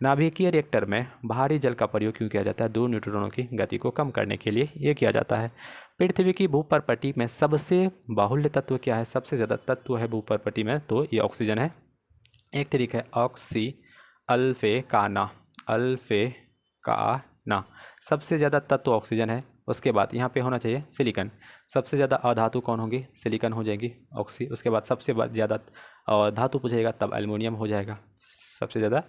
नाभिकीय रिएक्टर में भारी जल का प्रयोग क्यों किया जाता है? दो न्यूट्रॉनों की गति को कम करने के लिए ये किया जाता है। पृथ्वी की भूपर्पटी में सबसे बाहुल्य तत्व क्या है? सबसे ज़्यादा तत्व है भूपर्पटी में, तो ये ऑक्सीजन है। एक ट्रिक है, ऑक्सी अल्फेकाना, अल्फेकाना। सबसे ज़्यादा तत्व ऑक्सीजन है। उसके बाद यहाँ पे होना चाहिए सिलिकॉन। सबसे ज़्यादा अधातु कौन होगी? सिलिकॉन हो जाएगी, ऑक्सी। उसके बाद सबसे ज़्यादा धातु पूछेगा तब एल्युमिनियम हो जाएगा सबसे ज़्यादा।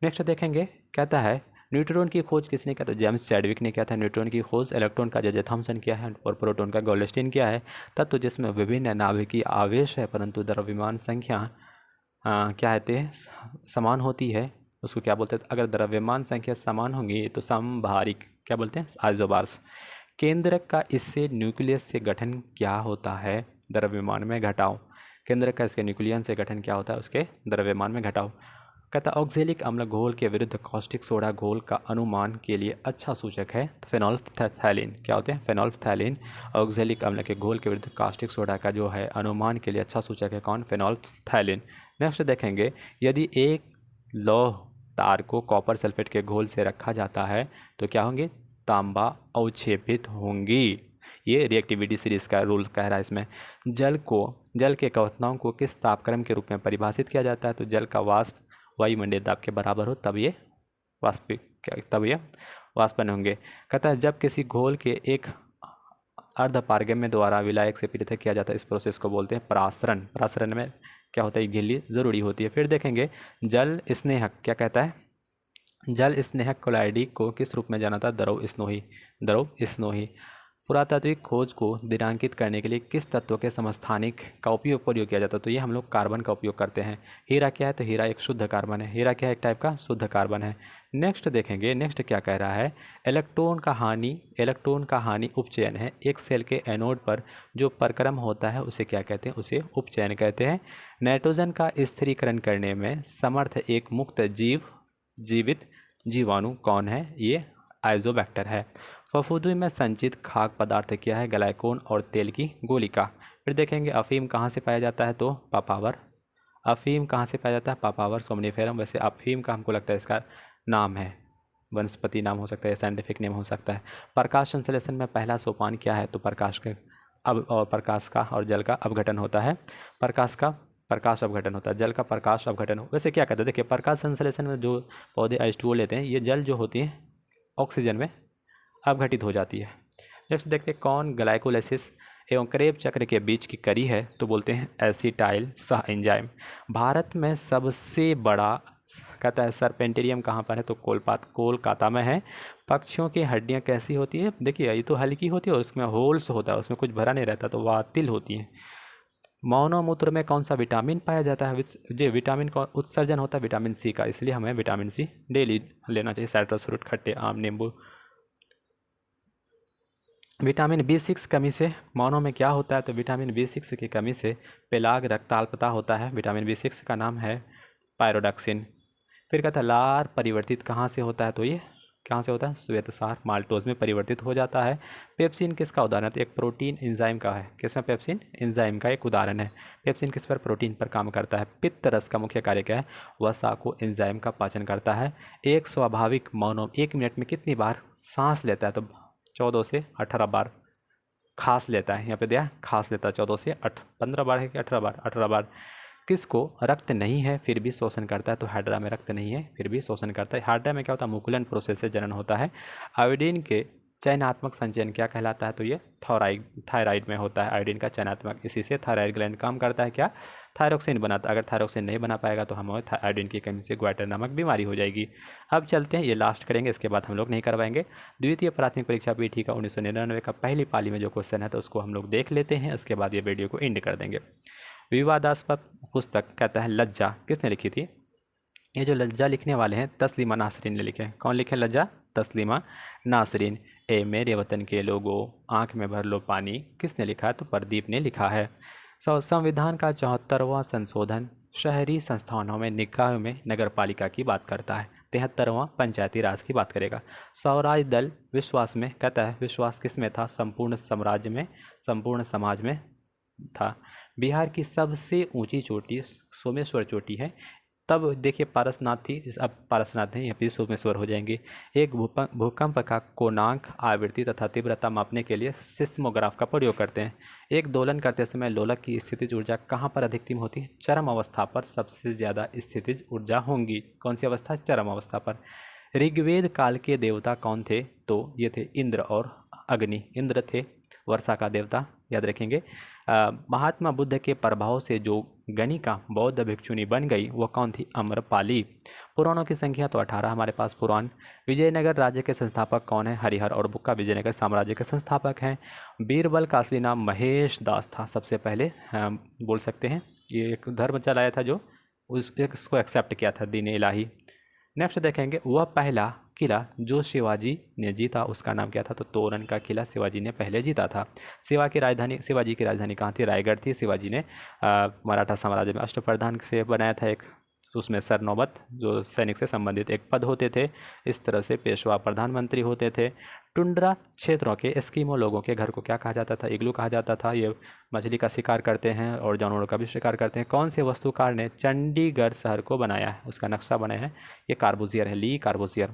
नेक्स्ट देखेंगे, कहता है न्यूट्रॉन की खोज किसने किया? तो जेम्स चैडविक ने किया था न्यूट्रॉन की खोज। इलेक्ट्रॉन का जे थॉमसन किया है, और प्रोटॉन का गोल्डस्टीन किया है। तत्व जिसमें विभिन्न नाभिकीय आवेश है परंतु द्रव्यमान संख्या क्या कहते हैं समान होती है, उसको क्या बोलते हैं? अगर द्रव्यमान संख्या समान होंगी तो समभारिक क्या बोलते हैं? आइसोबार्स। केंद्रक का इससे न्यूक्लियस से गठन क्या होता है? द्रव्यमान में घटाव। केंद्रक का इसके न्यूक्लियन से गठन क्या होता है? उसके द्रव्यमान में घटाव। कहता ऑक्जेलिक अम्ल घोल के विरुद्ध कॉस्टिक सोडा घोल का अनुमान के लिए अच्छा सूचक है? तो फेनोल्फथैलीन। क्या होते हैं? फेनोल्फथैलीन। ऑक्जेलिक अम्ल के घोल के विरुद्ध कास्टिक सोडा का जो है अनुमान के लिए अच्छा सूचक है कौन? फेनोल्फथैलीन। नेक्स्ट देखेंगे, यदि एक लौह तार को कॉपर सल्फेट के घोल से रखा जाता है तो क्या होंगे? तांबा अवक्षेपित होंगी। ये रिएक्टिविटी सीरीज का रूल कह रहा है इसमें। जल के क्वथनाओं को किस तापक्रम के रूप में परिभाषित किया जाता है? तो जल का वाष्प वायुमंडलीय दाब के बराबर हो तब ये वाष्पन होंगे। कहता है जब किसी घोल के एक अर्धपारगम्य द्वारा विलायक से पृथक किया जाता है इस प्रोसेस को बोलते हैं प्रासरण। प्रासरण में क्या होता है? झिल्ली जरूरी होती है। फिर देखेंगे जल स्नेहक क्या कहता है? जल स्नेहक क्लोराइड को किस रूप में जाना था? द्रव स्नोही। द्रव स्नोही। पुरातात्विक खोज को दिनांकित करने के लिए किस तत्व के समस्थानिक का प्रयोग किया जाता है? तो ये हम लोग कार्बन का उपयोग करते हैं। हीरा क्या है? तो हीरा एक शुद्ध कार्बन है। हीरा क्या है? एक टाइप का शुद्ध कार्बन है। नेक्स्ट देखेंगे, नेक्स्ट क्या कह रहा है, इलेक्ट्रॉन का हानि उपचयन है। एक सेल के एनोड पर जो परक्रम होता है उसे क्या कहते हैं, उसे उपचयन कहते हैं। नाइट्रोजन का स्थिरीकरण करने में समर्थ एक मुक्त जीवित जीवाणु कौन है, ये आइजोबैक्टर है। फफूंदी में संचित खाद्य पदार्थ क्या है, ग्लाइकोन और तेल की गोलिका। फिर देखेंगे अफीम कहाँ से पाया जाता है, तो पापावर। अफीम कहाँ से पाया जाता है, पापावर सोमनिफेरम। वैसे अफीम का हमको लगता है इसका नाम है, वनस्पति नाम हो सकता है, साइंटिफिक नेम हो सकता है। प्रकाश संश्लेषण में पहला सोपान क्या है, तो प्रकाश का और जल का अपघटन होता है। प्रकाश अपघटन होता है, जल का प्रकाश अपघटन। वैसे क्या कहते हैं, देखिए प्रकाश संश्लेषण में जो पौधे H2O लेते हैं, ये जल जो होती है ऑक्सीजन में अपघटित हो जाती है। नेक्स्ट देखते हैं, कौन ग्लाइकोलाइसिस एवं क्रेब चक्र के बीच की कड़ी है, तो बोलते हैं एसिटाइल सह एंजाइम। भारत में सबसे बड़ा कहता है सरपेंटेरियम कहाँ पर है, तो कोलकाता में है। पक्षियों की हड्डियाँ कैसी होती है, देखिए ये तो हल्की होती है और उसमें होल्स होता है, उसमें कुछ भरा नहीं रहता, तो वातिल होती है। मौनमूत्र में कौन सा विटामिन पाया जाता है, जो विटामिन का उत्सर्जन होता है विटामिन सी का, इसलिए हमें विटामिन सी डेली लेना चाहिए। साइट्रस फ्रूट, खट्टे आम, नींबू। विटामिन B6 कमी से मौनों में क्या होता है, तो विटामिन B6 की कमी से पेलाग रक्ताल्पता होता है। विटामिन B6 का नाम है पायरोडक्सिन। फिर कहता है लार परिवर्तित कहाँ से होता है, तो ये कहाँ से होता है, श्वेतसार माल्टोज में परिवर्तित हो जाता है। पेप्सिन किसका उदाहरण है, तो एक प्रोटीन एंजाइम का है। किसमें, पेप्सिन एंजाइम का एक उदाहरण है। पेप्सिन किस पर, प्रोटीन पर काम करता है। पित्त रस का मुख्य कार्य क्या है, वसा को एंजाइम का पाचन करता है। एक स्वाभाविक मानव 1 मिनट में कितनी बार सांस लेता है, तो 14 से 18 बार। खास लेता है, यहाँ पे दिया खास लेता है 14 से 15 बार है कि 18 बार, 18 बार। किसको रक्त नहीं है फिर भी शोषण करता है, तो हाइड्रा में रक्त नहीं है फिर भी शोषण करता है। हाइड्रा में क्या होता है, मुकुलन प्रोसेस से जनन होता है। आयोडीन के चयनात्मक संचयन क्या कहलाता है, तो ये थायराइड में होता है आयोडीन का चयनात्मक। इसी से थायराइड ग्लैंड काम करता है, क्या, थायरोक्सिन बनाता है। अगर थायरोक्सिन नहीं बना पाएगा तो हमें आयोडीन की कमी से ग्वाइटर नामक बीमारी हो जाएगी। अब चलते हैं, ये लास्ट करेंगे, इसके बाद हम लोग नहीं करवाएंगे। द्वितीय प्राथमिक परीक्षा पीटी का 1999 का पहली पाली में जो क्वेश्चन है, तो उसको हम लोग देख लेते हैं, उसके बाद ये वीडियो को एंड कर देंगे। विवादास्पद पुस्तक कहता है लज्जा किसने लिखी थी, ये जो लज्जा लिखने वाले हैं तस्लीमा नासरीन ने लिखे हैं। कौन लिखे लज्जा, तस्लीमा नासरीन। ए मेरे वतन के लोगों आंख में भर लो पानी किसने लिखा है, तो प्रदीप ने लिखा है। संविधान का 74वां संशोधन शहरी संस्थानों में निकायों में नगर पालिका की बात करता है। 73वां पंचायती राज की बात करेगा। स्वराज दल विश्वास में कहता है, विश्वास किस में था, संपूर्ण साम्राज्य में, संपूर्ण समाज में था। बिहार की सबसे ऊंची चोटी सोमेश्वर चोटी है। तब देखिए पारसनाथ थी, अब पारसनाथ नहीं, यहाँ पे सोमेश्वर हो जाएंगे। एक भूकंप का कोणांक, आवृत्ति तथा तीव्रता मापने के लिए सिस्मोग्राफ का प्रयोग करते हैं। एक दोलन करते समय लोलक की स्थितिज ऊर्जा कहाँ पर अधिकतम होती है, चरम अवस्था पर सबसे ज़्यादा स्थितिज ऊर्जा होंगी। कौन सी अवस्था, चरम अवस्था पर। ऋग्वेद काल के देवता कौन थे, तो ये थे इंद्र और अग्नि। इंद्र थे वर्षा का देवता, याद रखेंगे। महात्मा बुद्ध के प्रभाव से जो गणिका बौद्ध भिक्षुनी बन गई वो कौन थी, अम्रपाली। पुराणों की संख्या तो 18 हमारे पास पुराण। विजयनगर राज्य के संस्थापक कौन है, हरिहर और बुक्का विजयनगर साम्राज्य के संस्थापक हैं। बीरबल का असली नाम महेश दास था, सबसे पहले बोल सकते हैं। ये एक धर्म चलाया था जो इसको एक्सेप्ट किया था, दीन इलाही। नेक्स्ट देखेंगे, वह पहला किला जो शिवाजी ने जीता उसका नाम क्या था, तो तोरण का किला शिवाजी ने पहले जीता था। शिवाजी की राजधानी कहाँ थी, रायगढ़ थी। शिवाजी ने मराठा साम्राज्य में अष्टप्रधान से बनाया था एक, उसमें सरनौबत जो सैनिक से संबंधित एक पद होते थे। इस तरह से पेशवा प्रधानमंत्री होते थे। टुंड्रा क्षेत्रों के एस्किमो लोगों के घर को क्या कहा जाता था, इग्लू कहा जाता था। ये मछली का शिकार करते हैं और जानवरों का भी शिकार करते हैं। कौन से वास्तुकार ने चंडीगढ़ शहर को बनाया है, उसका नक्शा बनाया है, ये कार्बूजियर है, ली कार्बूजियर।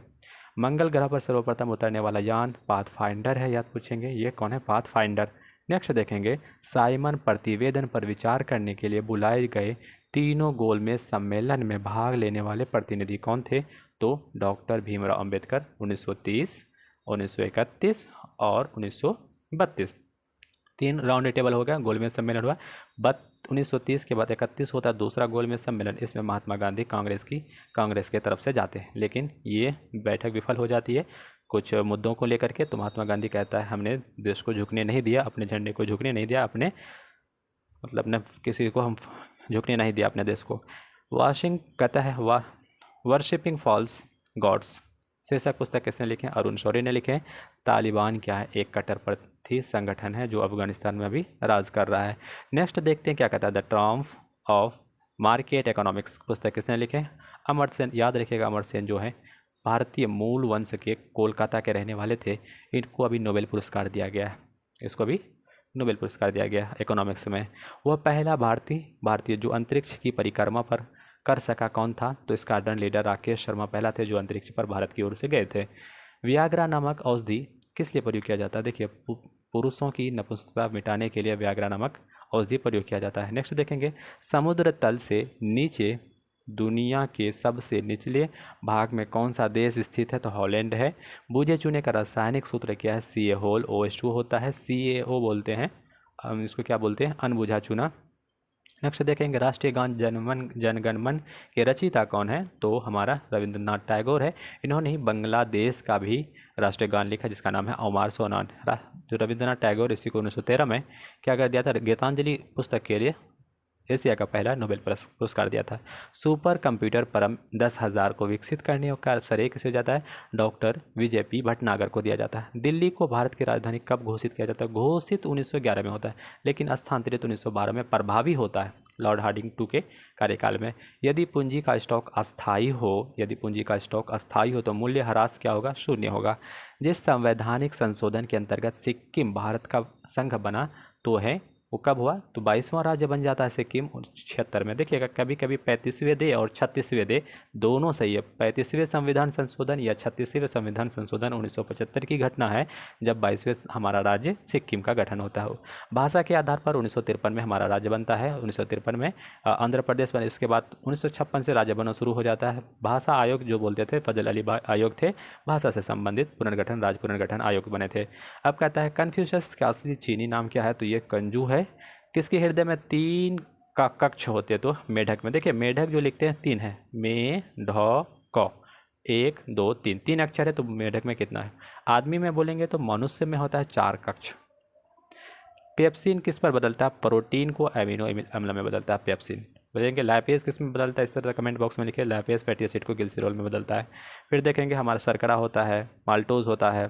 मंगल ग्रह पर सर्वप्रथम उतरने वाला यान पाथफाइंडर है, याद पूछेंगे, ये कौन है, पाथफाइंडर। नेक्स्ट देखेंगे, साइमन प्रतिवेदन पर विचार करने के लिए बुलाए गए तीनों गोलमेज सम्मेलन में भाग लेने वाले प्रतिनिधि कौन थे, तो डॉक्टर भीमराव अंबेडकर 1930, 1931 और 1932। 3 राउंड टेबल हो गया, गोलमेज सम्मेलन हुआ। 1930 के बाद 31 होता है दूसरा गोलमेज सम्मेलन। इसमें महात्मा गांधी कांग्रेस के तरफ से जाते हैं, लेकिन ये बैठक विफल हो जाती है कुछ मुद्दों को लेकर के। तो महात्मा गांधी कहता है हमने देश को झुकने नहीं दिया, अपने झंडे को झुकने नहीं दिया, अपने मतलब न किसी को हम झुकने नहीं दिया अपने देश को। वाशिंग कहता है वर्शिपिंग फॉल्स गॉड्स शीर्षक पुस्तक किसने लिखे हैं? अरुण शौरी ने लिखे हैं। तालिबान क्या है? एक कट्टरपंथी संगठन है जो अफगानिस्तान में अभी राज कर रहा है। नेक्स्ट देखते हैं क्या कहता है। The Triumph of market economics पुस्तक किसने लिखे हैं? अमर्त्य सेन। याद रखिएगा, अमर्त्य सेन जो है भारतीय मूल वंश के कोलकाता के रहने वाले थे। इनको अभी नोबेल पुरस्कार दिया गया है, इसको अभी नोबेल पुरस्कार दिया गया इकोनॉमिक्स में। वह पहला भारतीय जो अंतरिक्ष की परिक्रमा पर कर सका कौन था? तो स्क्वाड्रन लीडर राकेश शर्मा पहला थे जो अंतरिक्ष पर भारत की ओर से गए थे। वियाग्रा नामक औषधि किस लिए प्रयोग किया जाता है? देखिए, पुरुषों की नपुंसकता मिटाने के लिए वियाग्रा नामक औषधि प्रयोग किया जाता है। नेक्स्ट देखेंगे, समुद्र तल से नीचे दुनिया के सबसे निचले भाग में कौन सा देश स्थित है? तो हॉलैंड है। बूझे चूने का रासायनिक सूत्र क्या है? CaOH2 होता है। CaO बोलते हैं, हम इसको क्या बोलते हैं? अनबुझा चूना। नेक्स्ट देखेंगे, राष्ट्रीय गान जनगण मन के रचयिता कौन है? तो हमारा रविंद्रनाथ टैगोर है। इन्होंने ही बांग्लादेश का भी राष्ट्रीय गान लिखा जिसका नाम है ओमार सोनान। जो रविंद्रनाथ टैगोर, इसी को 1913 में क्या कर दिया था? गीतांजलि पुस्तक के लिए एशिया का पहला नोबेल पुरस्कार दिया था। सुपर कंप्यूटर परम 10,000 को विकसित करने का श्रेय किसे जाता है? डॉक्टर विजय पी भटनागर को दिया जाता है। दिल्ली को भारत की राजधानी कब घोषित किया जाता है? घोषित 1911 में होता है, लेकिन स्थानांतरित 1912 में प्रभावी होता है लॉर्ड हार्डिंग टू के कार्यकाल में। यदि पूंजी का स्टॉक अस्थायी हो तो मूल्य ह्रास क्या होगा? शून्य होगा। जिस संवैधानिक संशोधन के अंतर्गत सिक्किम भारत का संघ बना तो है वो कब हुआ? तो 22वां राज्य बन जाता है सिक्किम 76 में। देखिएगा, कभी कभी 35वें दे और 36वें दे दोनों सही है। 35वें संविधान संशोधन या 36वें संविधान संशोधन 1975 की घटना है, जब 22वें हमारा राज्य सिक्किम का गठन होता है। भाषा के आधार पर 1953 में हमारा राज्य बनता है। 1953 में आंध्र प्रदेश बने। इसके बाद 1956 से राज्य बनना शुरू हो जाता है। भाषा आयोग जो बोलते थे, फजल अली आयोग थे, भाषा से संबंधित पुनर्गठन राज्य पुनर्गठन आयोग बने थे। अब कहता है कन्फ्यूशस का असली चीनी नाम क्या है? तो ये कंजू है। किसके हृदय में 3 का कक्ष होते? तो मेढक में। देखिए, मेढक जो लिखते हैं 3 है, मे ढ क, 1 2 3, 3 अक्षर है। तो मेढक में कितना है? आदमी में बोलेंगे तो मनुष्य में होता है 4 कक्ष। पेप्सिन किस पर बदलता है? प्रोटीन को एमिनो अम्ल में बदलता है पेप्सिन। बोलेंगे लैपेज किस में बदलता है? इस तरह कमेंट बॉक्स में लिखिए। लैपेज फैटी एसिड को ग्लिसरॉल में बदलता है। फिर देखेंगे हमारा शर्करा होता है, माल्टोज होता है।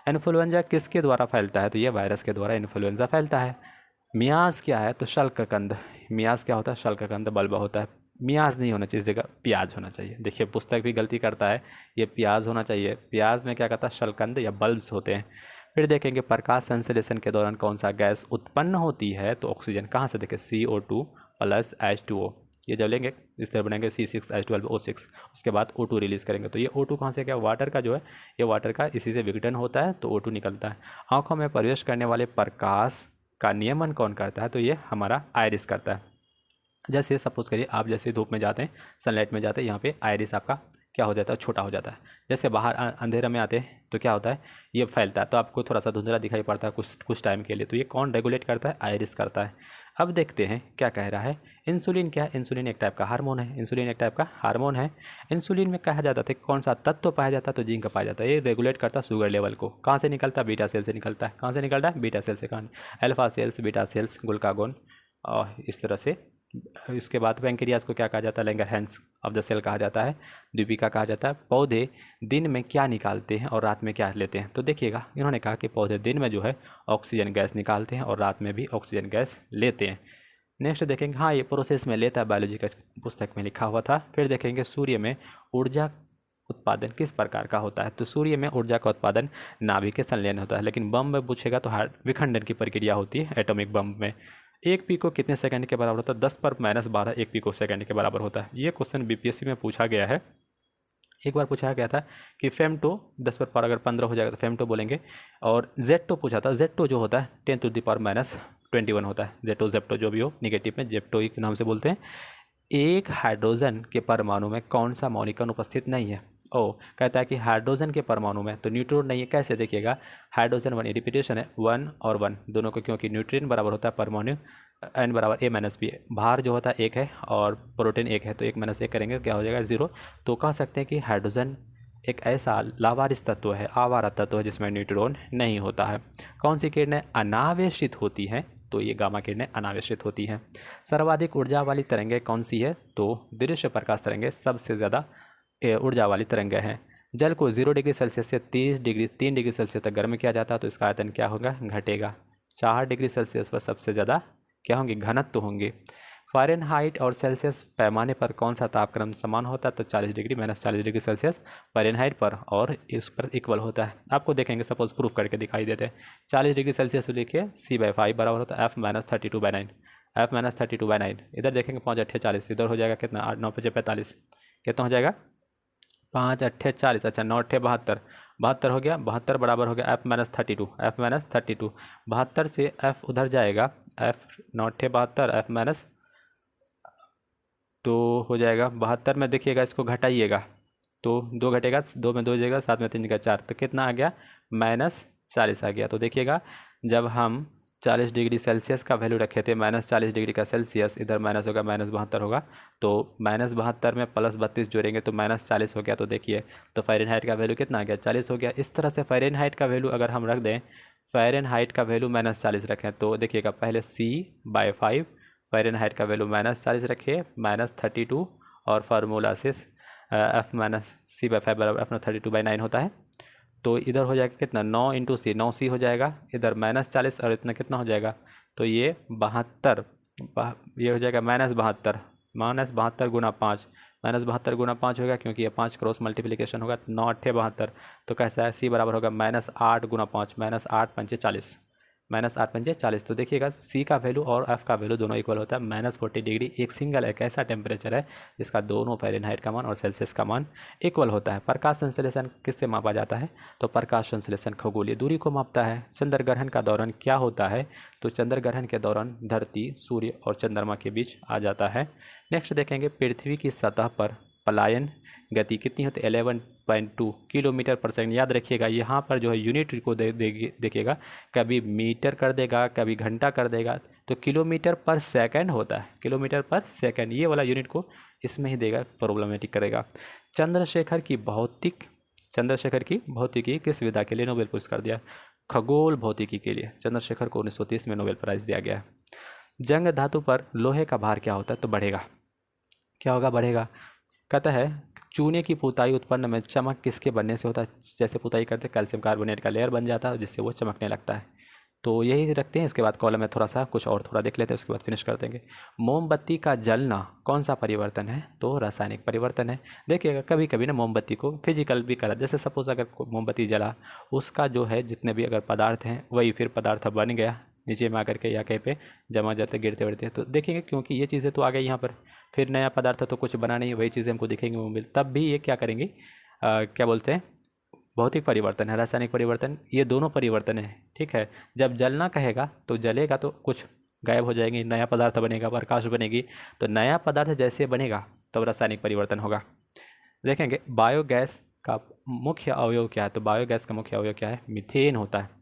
इन्फ्लुएंजा किसके द्वारा फैलता है? तो ये वायरस के द्वारा इन्फ्लुएंजा फैलता है। मियाज क्या है? तो शल्ककंद। मियाज क्या होता है? शल्ककंद बल्ब होता है। मियाज नहीं होना चाहिए, इस जगह प्याज होना चाहिए। देखिए, पुस्तक भी गलती करता है, ये प्याज होना चाहिए। प्याज में क्या कहता है? शल्ककंद या बल्ब्स होते हैं। फिर देखेंगे प्रकाश संश्लेषण के दौरान कौन सा गैस उत्पन्न होती है? तो ऑक्सीजन। कहाँ से? देखिए, CO2 + H2O। ये जब लेंगे इस तरह बनेंगे C6H12O6। उसके बाद O2 रिलीज़ करेंगे। तो ये O2 कहाँ से? क्या वाटर का जो है, ये वाटर का इसी से विघटन होता है तो O2 निकलता है। आँखों में प्रवेश करने वाले प्रकाश का नियमन कौन करता है? तो ये हमारा आयरिस करता है। जैसे सपोज करिए आप जैसे धूप में जाते हैं, सनलाइट में जाते हैं, यहाँ पे आयरिस आपका क्या हो जाता है? छोटा हो जाता है। जैसे बाहर अंधेरे में आते हैं तो क्या होता है? ये फैलता है, तो आपको थोड़ा सा धुंधला दिखाई पड़ता है कुछ टाइम के लिए। तो ये कौन रेगुलेट करता है? आयरिस करता है। अब देखते हैं क्या कह रहा है। इंसुलिन क्या है? इंसुलिन एक टाइप का हार्मोन है। इंसुलिन एक टाइप का हार्मोन है। इंसुलिन में कहा जाता था कौन सा तत्व पाया जाता है? तो जिंक पाया जाता है। ये रेगुलेट करता है शुगर लेवल को। कहाँ से निकलता है? बीटा सेल से निकलता है। कहाँ से निकलता है? बीटा सेल से। कहाँ? Alpha cells, beta cells, glucagon और इस तरह से। इसके बाद पैंक्रियाज को क्या कहा जाता है? लैंगरहैंस ऑफ द सेल कहा जाता है। दीपिका कहा जाता है। पौधे दिन में क्या निकालते हैं और रात में क्या लेते हैं? तो देखिएगा, इन्होंने कहा कि पौधे दिन में जो है ऑक्सीजन गैस निकालते हैं और रात में भी ऑक्सीजन गैस लेते हैं। नेक्स्ट देखेंगे, हाँ ये प्रोसेस में लेता है, बायोलॉजी का पुस्तक में लिखा हुआ था। फिर देखेंगे सूर्य में ऊर्जा उत्पादन किस प्रकार का होता है? तो सूर्य में ऊर्जा का उत्पादन नाभिक के संलयन होता है। लेकिन बम में पूछेगा तो विखंडन की प्रक्रिया होती है एटॉमिक बम में। 1 पीको कितने सेकंड के बराबर होता है? 10⁻12 1 पीको सेकंड के बराबर होता है। ये क्वेश्चन BPSC में पूछा गया है। एक बार पूछा गया था कि फेमटो 10 पर अगर 15 हो जाएगा तो फेमटो बोलेंगे। और जेट्टो पूछा था। जेट्टो जो होता है 10⁻21 होता है। जेप्टो जो भी हो, निगेटिव में जेप्टो ही नाम से बोलते हैं। एक हाइड्रोजन के परमाणु में कौन सा मौलिक कण उपस्थित नहीं है? कहता है कि हाइड्रोजन के परमाणु में तो न्यूट्रॉन नहीं है। कैसे? देखिएगा, हाइड्रोजन 1 रिपीटेशन है, 1 और 1 दोनों को, क्योंकि न्यूट्रॉन बराबर होता है परमाणु n बराबर A-B। भार जो होता है 1 है और प्रोटीन 1 है, तो 1 - 1 करेंगे क्या हो जाएगा? 0। तो कह सकते हैं कि हाइड्रोजन एक ऐसा लावारिस तत्व है, आवारा तत्व है जिसमें न्यूट्रॉन नहीं होता है। कौन सी किरणें अनावेशित होती हैं? तो ये गामा किरणें अनावेशित होती हैं। सर्वाधिक ऊर्जा वाली तरंगें कौन सी है? तो दृश्य प्रकाश तरंगें सबसे ज़्यादा ऊर्जा वाली तरंगें हैं। जल को 0 डिग्री सेल्सियस से 3 डिग्री सेल्सियस तक गर्म किया जाता है तो इसका आयतन क्या होगा, घटेगा। 4 डिग्री सेल्सियस पर सबसे ज़्यादा क्या होंगे, घनत्व होंगे। फ़ारेनहाइट और सेल्सियस पैमाने पर कौन सा तापक्रम समान होता है, तो 40 degree minus 40 degree Celsius Fahrenheit पर और इस पर इक्वल होता है। आपको देखेंगे सपोज प्रूफ करके दिखाई देते हैं। 40 डिग्री सेल्सियस लिखिए C/5 बराबर होता है F-32/9। F-32/9 इधर देखेंगे 5×8 = 40, इधर हो जाएगा कितना, 8×9 = 45, कितना हो जाएगा 5×8 = 40। अच्छा 9×8 = 72 हो गया, 72 बराबर हो गया F-32। F-32 72 से F उधर जाएगा, F 9×8 = 72 F माइनस तो हो जाएगा 72 में देखिएगा, इसको घटाइएगा तो 2 घटेगा, 2 में 2 जाएगा, 7 में 3 जाएगा 4, तो कितना आ गया -40 आ गया। तो देखिएगा जब हम 40 डिग्री सेल्सियस का वैल्यू रखे थे -40 डिग्री का सेल्सियस, इधर माइनस होगा -72 होगा, तो -72 में +32 जोड़ेंगे तो -40 हो गया। तो देखिए तो फ़ारेनहाइट का वैल्यू कितना आ गया, 40 हो गया। इस तरह से फ़ारेनहाइट का वैल्यू अगर हम रख दें, फ़ारेनहाइट का वैल्यू -40 रखें तो देखिएगा पहले C/5 फ़ारेनहाइट का वैल्यू -40 रखिए -32 और फार्मूला से C/5 बराबर F-32/9 होता है। तो इधर हो जाएगा कितना 9 × C, 9C हो जाएगा, इधर -40 और इतना कितना हो जाएगा, तो ये 72, ये हो जाएगा -72, -72 × 5, -72 × 5 होगा क्योंकि ये 5 क्रॉस मल्टीप्लिकेशन होगा, 9×8 = 72, तो कैसा है C बराबर होगा -8 × 5, -8×5 = 40, -8×5 = 40। तो देखिएगा C का वैल्यू और F का वैल्यू दोनों इक्वल होता है -40 डिग्री। एक ऐसा टेम्परेचर है जिसका दोनों फ़ारेनहाइट का मान और सेल्सियस का मान इक्वल होता है। प्रकाश संश्लेषण किससे मापा जाता है, तो प्रकाश संश्लेषण खगोलीय दूरी को मापता है। चंद्र ग्रहण का दौरान क्या होता है, तो चंद्र ग्रहण के दौरान धरती, सूर्य और चंद्रमा के बीच आ जाता है। नेक्स्ट देखेंगे पृथ्वी की सतह पर पलायन गति कितनी होती है, 11.2 किलोमीटर पर सेकंड। याद रखिएगा यहाँ पर जो है यूनिट को देखिएगा, कभी मीटर कर देगा, कभी घंटा कर देगा, तो किलोमीटर पर सेकंड होता है, किलोमीटर पर सेकंड, ये वाला यूनिट को इसमें ही देगा, प्रॉब्लमेटिक करेगा। चंद्रशेखर की भौतिकी किस विधा के लिए नोबेल पुरस्कार दिया, खगोल भौतिकी के लिए चंद्रशेखर को 1930 में नोबेल प्राइज़ दिया गया है। जंग धातु पर लोहे का भार क्या होता है, तो बढ़ेगा, क्या होगा, बढ़ेगा। कहता है चूने की पुताई उत्पन्न में चमक किसके बनने से होता है, जैसे पुताई करते कैल्शियम कार्बोनेट का लेयर बन जाता है जिससे वो चमकने लगता है। तो यही रखते हैं, इसके बाद कॉलम में थोड़ा सा कुछ और थोड़ा देख लेते हैं, उसके बाद फिनिश कर देंगे। मोमबत्ती का जलना कौन सा परिवर्तन है, तो रासायनिक परिवर्तन है। देखिएगा कभी कभी ना मोमबत्ती को फिजिकल भी करा, जैसे सपोज अगर मोमबत्ती जला, उसका जो है जितने भी अगर पदार्थ हैं वही फिर पदार्थ बन गया नीचे में आकर के या कहीं पे जमा जाते गिरते बढ़ते, तो देखेंगे क्योंकि ये चीज़ें तो आ गई यहाँ पर, फिर नया पदार्थ तो कुछ बना नहीं, वही चीज़ें हमको दिखेंगी मोबाइल, तब भी ये क्या करेंगी, क्या बोलते हैं, भौतिक परिवर्तन है, रासायनिक परिवर्तन, ये दोनों परिवर्तन है। ठीक है, जब जलना कहेगा तो जलेगा तो कुछ गायब हो जाएंगे, नया पदार्थ बनेगा, प्रकाश बनेगी, तो नया पदार्थ जैसे बनेगा तब रासायनिक परिवर्तन होगा। देखेंगे बायोगैस का मुख्य अवयव क्या है, तो बायोगैस का मुख्य अवयव क्या है, मीथेन होता है।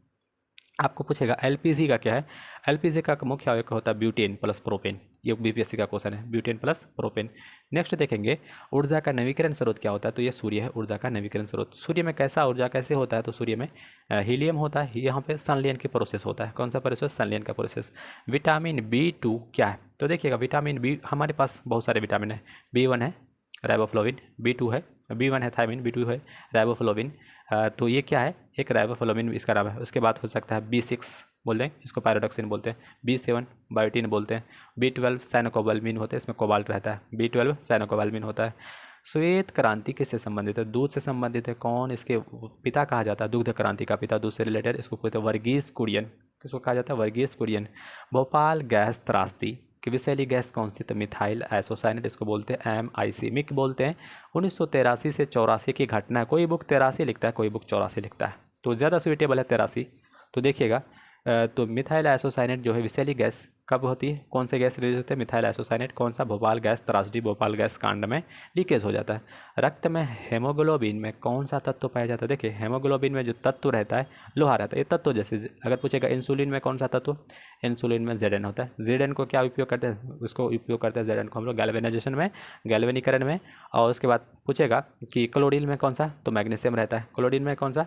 आपको पूछेगा एलपीजी का क्या है, एलपीजी का मुख्य अवयव होता है ब्यूटेन प्लस प्रोपेन, ये बीपीएससी का क्वेश्चन है, ब्यूटेन प्लस प्रोपेन। नेक्स्ट देखेंगे ऊर्जा का नवीकरण स्रोत क्या होता है, तो ये सूर्य है ऊर्जा का नवीकरण स्रोत। सूर्य में कैसा ऊर्जा कैसे होता है, तो सूर्य में हीलियम होता है, यहाँ पे संलयन की प्रोसेस होता है, कौन सा प्रोसेस, संलयन का प्रोसेस। विटामिन B2 क्या है, तो देखिएगा विटामिन बी, हमारे पास बहुत सारे विटामिन है, B1 है राइबोफ्लोविन, B2 है, B1 है थायमिन, B2 है राइबोफ्लोविन, तो ये क्या है, एक राइबोफ्लोविन इसका नाम है। उसके बाद हो सकता है B6 बोल दें, इसको पायरोडॉक्सिन बोलते हैं, B7 बायोटीन बोलते हैं, B12 साइनोकोबाल्मिन होते हैं, इसमें कोबाल्ट रहता है, B12 साइनोकोबाल्मिन होता है। श्वेत क्रांति किससे संबंधित है, दूध से संबंधित है। कौन इसके पिता कहा जाता है, दुग्ध क्रांति का पिता, दूध से रिलेटेड, इसको कहते हैं वर्गीस कुरियन, किसको कहा जाता है, वर्गीस कुरियन। भोपाल गैस त्रासदी कि विषैली गैस कौन सी, तो मिथाइल आइसोसाइनेट, इसको बोलते हैं MIC, मिक बोलते हैं। 1983 से 84 की घटना है, कोई बुक 83 लिखता है, कोई बुक 84 लिखता है, तो ज़्यादा सुइटेबल है 83। तो देखिएगा तो मिथाइल आइसोसाइनेट जो है विषैली गैस कब होती है, कौन से गैस रिलीज होते हैं, मिथाइल आइसोसाइनेट, कौन सा, भोपाल गैस त्रासदी, भोपाल गैस कांड में लीकेज हो जाता है। रक्त में हेमोग्लोबिन में कौन सा तत्व पाया जाता है, देखिए हेमोग्लोबिन में जो तत्व रहता है लोहा रहता है, ये तत्व जैसे अगर पूछेगा इंसुलिन में कौन सा तत्व, इंसुलिन में Zn होता है। Zn को क्या उपयोग करते हैं, उसको उपयोग करते हैं Zn को हम लोग गैल्वेनाइजेशन में, गैल्वेनीकरण में। और उसके बाद पूछेगा कि क्लोरीन में कौन सा, तो मैग्नीशियम रहता है, क्लोरीन में कौन सा,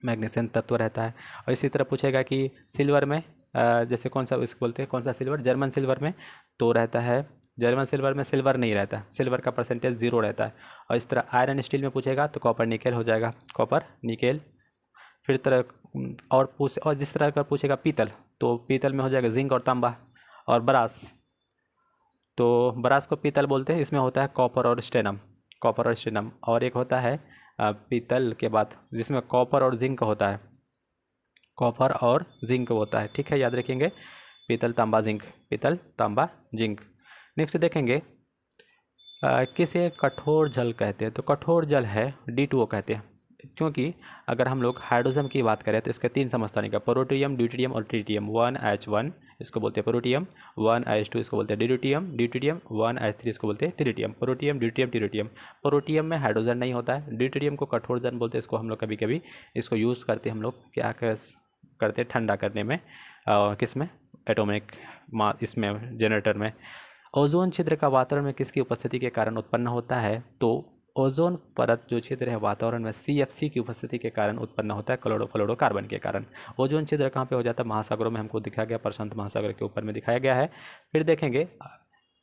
मैग्नीशियम तत्व रहता है। और इसी तरह पूछेगा कि सिल्वर में जैसे कौन सा, इसको बोलते हैं कौन सा सिल्वर, जर्मन सिल्वर में तो रहता है जर्मन सिल्वर में सिल्वर नहीं रहता है, सिल्वर का परसेंटेज 0 रहता है। और इस तरह आयरन स्टील में पूछेगा तो कॉपर निकेल हो जाएगा, कॉपर निकेल। फिर तरह और जिस तरह का पूछेगा पीतल, तो पीतल में हो जाएगा जिंक और तांबा। और ब्रास, तो ब्रास को पीतल बोलते हैं, इसमें होता है कॉपर और स्टेनम, कॉपर और स्टेनम। और एक होता है पीतल के बाद जिसमें कॉपर और जिंक होता है, कॉपर और जिंक होता है, ठीक है, याद रखेंगे। पीतल तांबा जिंक, पीतल तांबा जिंक। नेक्स्ट देखेंगे किसे कठोर जल कहते हैं, तो कठोर जल है D2O कहते हैं। क्योंकि अगर हम लोग हाइड्रोजन की बात करें तो इसके 3 समस्थानिक है, प्रोटियम, ड्यूटेरियम और ट्रिटियम। 1H1 इसको बोलते हैं प्रोटियम, 1H2 इसको बोलते हैं ड्यूटेरियम, ड्यूटेरियम 1H3 इसको बोलते हैं tritium. Protium, deuterium, tritium. Protium में हाइड्रोजन नहीं होता है। ड्यूटेरियम को कठोर जल बोलते हैं, इसको हम लोग कभी कभी इसको यूज़ करते हैं, हम लोग क्या करते हैं ठंडा करने में, किस में, एटॉमिक इसमें जनरेटर में। ओजोन छिद्र का वातावरण में किसकी उपस्थिति के कारण उत्पन्न होता है, तो ओजोन परत जो छिद्र है वातावरण में CFC की उपस्थिति के कारण उत्पन्न होता है, क्लोरोफ्लोरोकार्बन के कारण। ओजोन छिद्र कहाँ पे हो जाता है, महासागरों में हमको दिखाया गया, प्रशांत महासागर के ऊपर में दिखाया गया है। फिर देखेंगे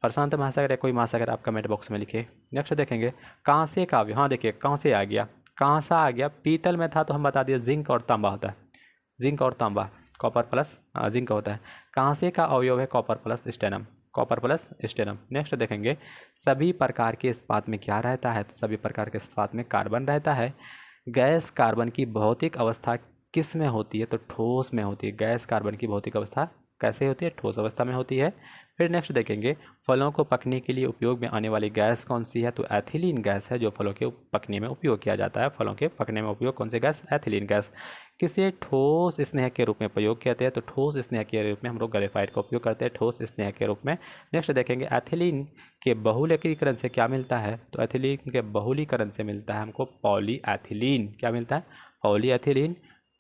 प्रशांत महासागर या कोई महासागर आप कमेंट बॉक्स में लिखिए। नेक्स्ट देखेंगे कांसे का, हाँ देखिए कांसे आ गया, कांसा आ गया। पीतल में था तो हम बता दिए जिंक और तांबा होता है, जिंक और तांबा, कॉपर प्लस जिंक होता है। कांसे का अवयव है copper plus stannum, copper plus stannum. Next देखेंगे सभी प्रकार के इस्पात में क्या रहता है, तो सभी प्रकार के इस्पात में कार्बन रहता है। गैस कार्बन की भौतिक अवस्था किस में होती है, तो ठोस में होती है। गैस कार्बन की भौतिक अवस्था कैसे होती है, ठोस अवस्था में होती है। फिर नेक्स्ट देखेंगे फलों को पकने के लिए उपयोग में आने वाली गैस कौन सी है, तो एथिलीन गैस है जो फलों के पकने में उपयोग किया जाता है। फलों के पकने में उपयोग कौन सी गैस, एथिलीन गैस। किसे ठोस स्नेह के रूप में प्रयोग करते हैं, तो ठोस स्नेह के रूप में हम लोग ग्रेफाइट का उपयोग करते हैं, ठोस स्नेह के रूप में। नेक्स्ट देखेंगे एथिलीन के बहुलकीकरण से क्या मिलता है, तो एथिलीन के बहुलीकरण से मिलता है हमको पॉलीएथिलीन। क्या मिलता है, पॉलीएथिलीन।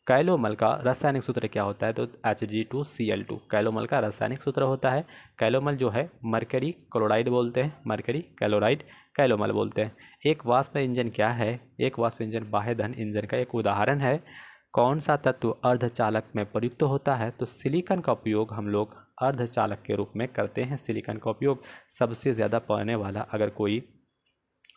कैलोमल का रासायनिक सूत्र क्या होता है, तो Hg2Cl2 कैलोमल का रासायनिक सूत्र होता है। कैलोमल जो है मरकरी क्लोराइड बोलते हैं, मरकरी क्लोराइड कैलोमल बोलते हैं। एक वाष्प इंजन क्या है, एक वाष्प इंजन बाह्य दहन इंजन का एक उदाहरण है। कौन सा तत्व अर्धचालक में प्रयुक्त होता है, तो सिलिकॉन का उपयोग हम लोग अर्धचालक के रूप में करते हैं। सिलिकॉन का उपयोग सबसे ज़्यादा पाने वाला, अगर कोई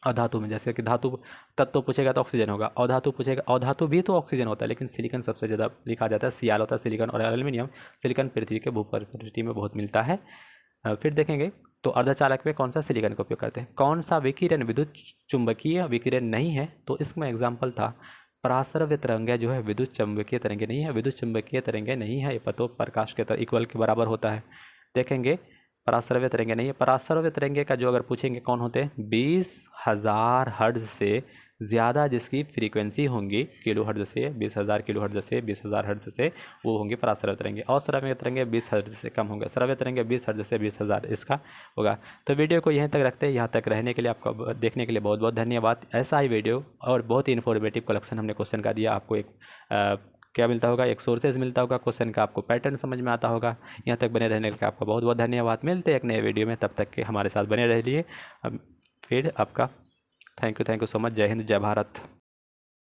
अधातु में, जैसे कि धातु तत्व पूछेगा तो ऑक्सीजन होगा, अधातु पूछेगा, अधातु भी तो ऑक्सीजन होता है, लेकिन सिलिकॉन सबसे ज़्यादा लिखा जाता है। Cl होता है सिलिकॉन और एल्यूमिनियम। सिलिकॉन पृथ्वी के भूप्रकृति में बहुत मिलता है। फिर देखेंगे तो अर्धचालक में कौन सा सिलिकॉन का उपयोग करते हैं। कौन सा विकिरण विद्युत चुंबकीय विकिरण नहीं है, तो इसमें एग्जाम्पल था पराश्रव्य तरंगें जो है विद्युत चुंबकीय तरंगें नहीं है, विद्युत चुंबकीय तरंगें नहीं है, ये पतो प्रकाश के इक्वल के बराबर होता है। देखेंगे पराश्रव्य तरंगे नहीं है। पराश्रव्य तरंगे का जो अगर पूछेंगे कौन होते हैं, 20,000 हर्ट्ज से ज़्यादा जिसकी फ्रीक्वेंसी होंगी किलो हर्ट्ज से, 20,000 किलो हर्ट्ज से, 20,000 हर्ट्ज से, वो होंगे पराश्रव्य तरंगे। और श्रव्य तरंगे 20 हर्ट्ज से कम होंगे, श्रव्य तरंगे 20 हर्ट्ज से 20,000 इसका होगा। तो वीडियो को यहीं तक रखते हैं। यहाँ तक रहने के लिए आपका देखने के लिए बहुत बहुत धन्यवाद। ऐसा ही वीडियो और बहुत ही इन्फॉर्मेटिव कलेक्शन हमने क्वेश्चन का दिया आपको। एक क्या मिलता होगा, एक सोर्सेज मिलता होगा क्वेश्चन का, आपको पैटर्न समझ में आता होगा। यहाँ तक बने रहने के लिए आपका बहुत बहुत धन्यवाद। मिलते हैं एक नए वीडियो में, तब तक के हमारे साथ बने रहिए। फिर आपका थैंक यू सो मच। जय हिंद, जय भारत।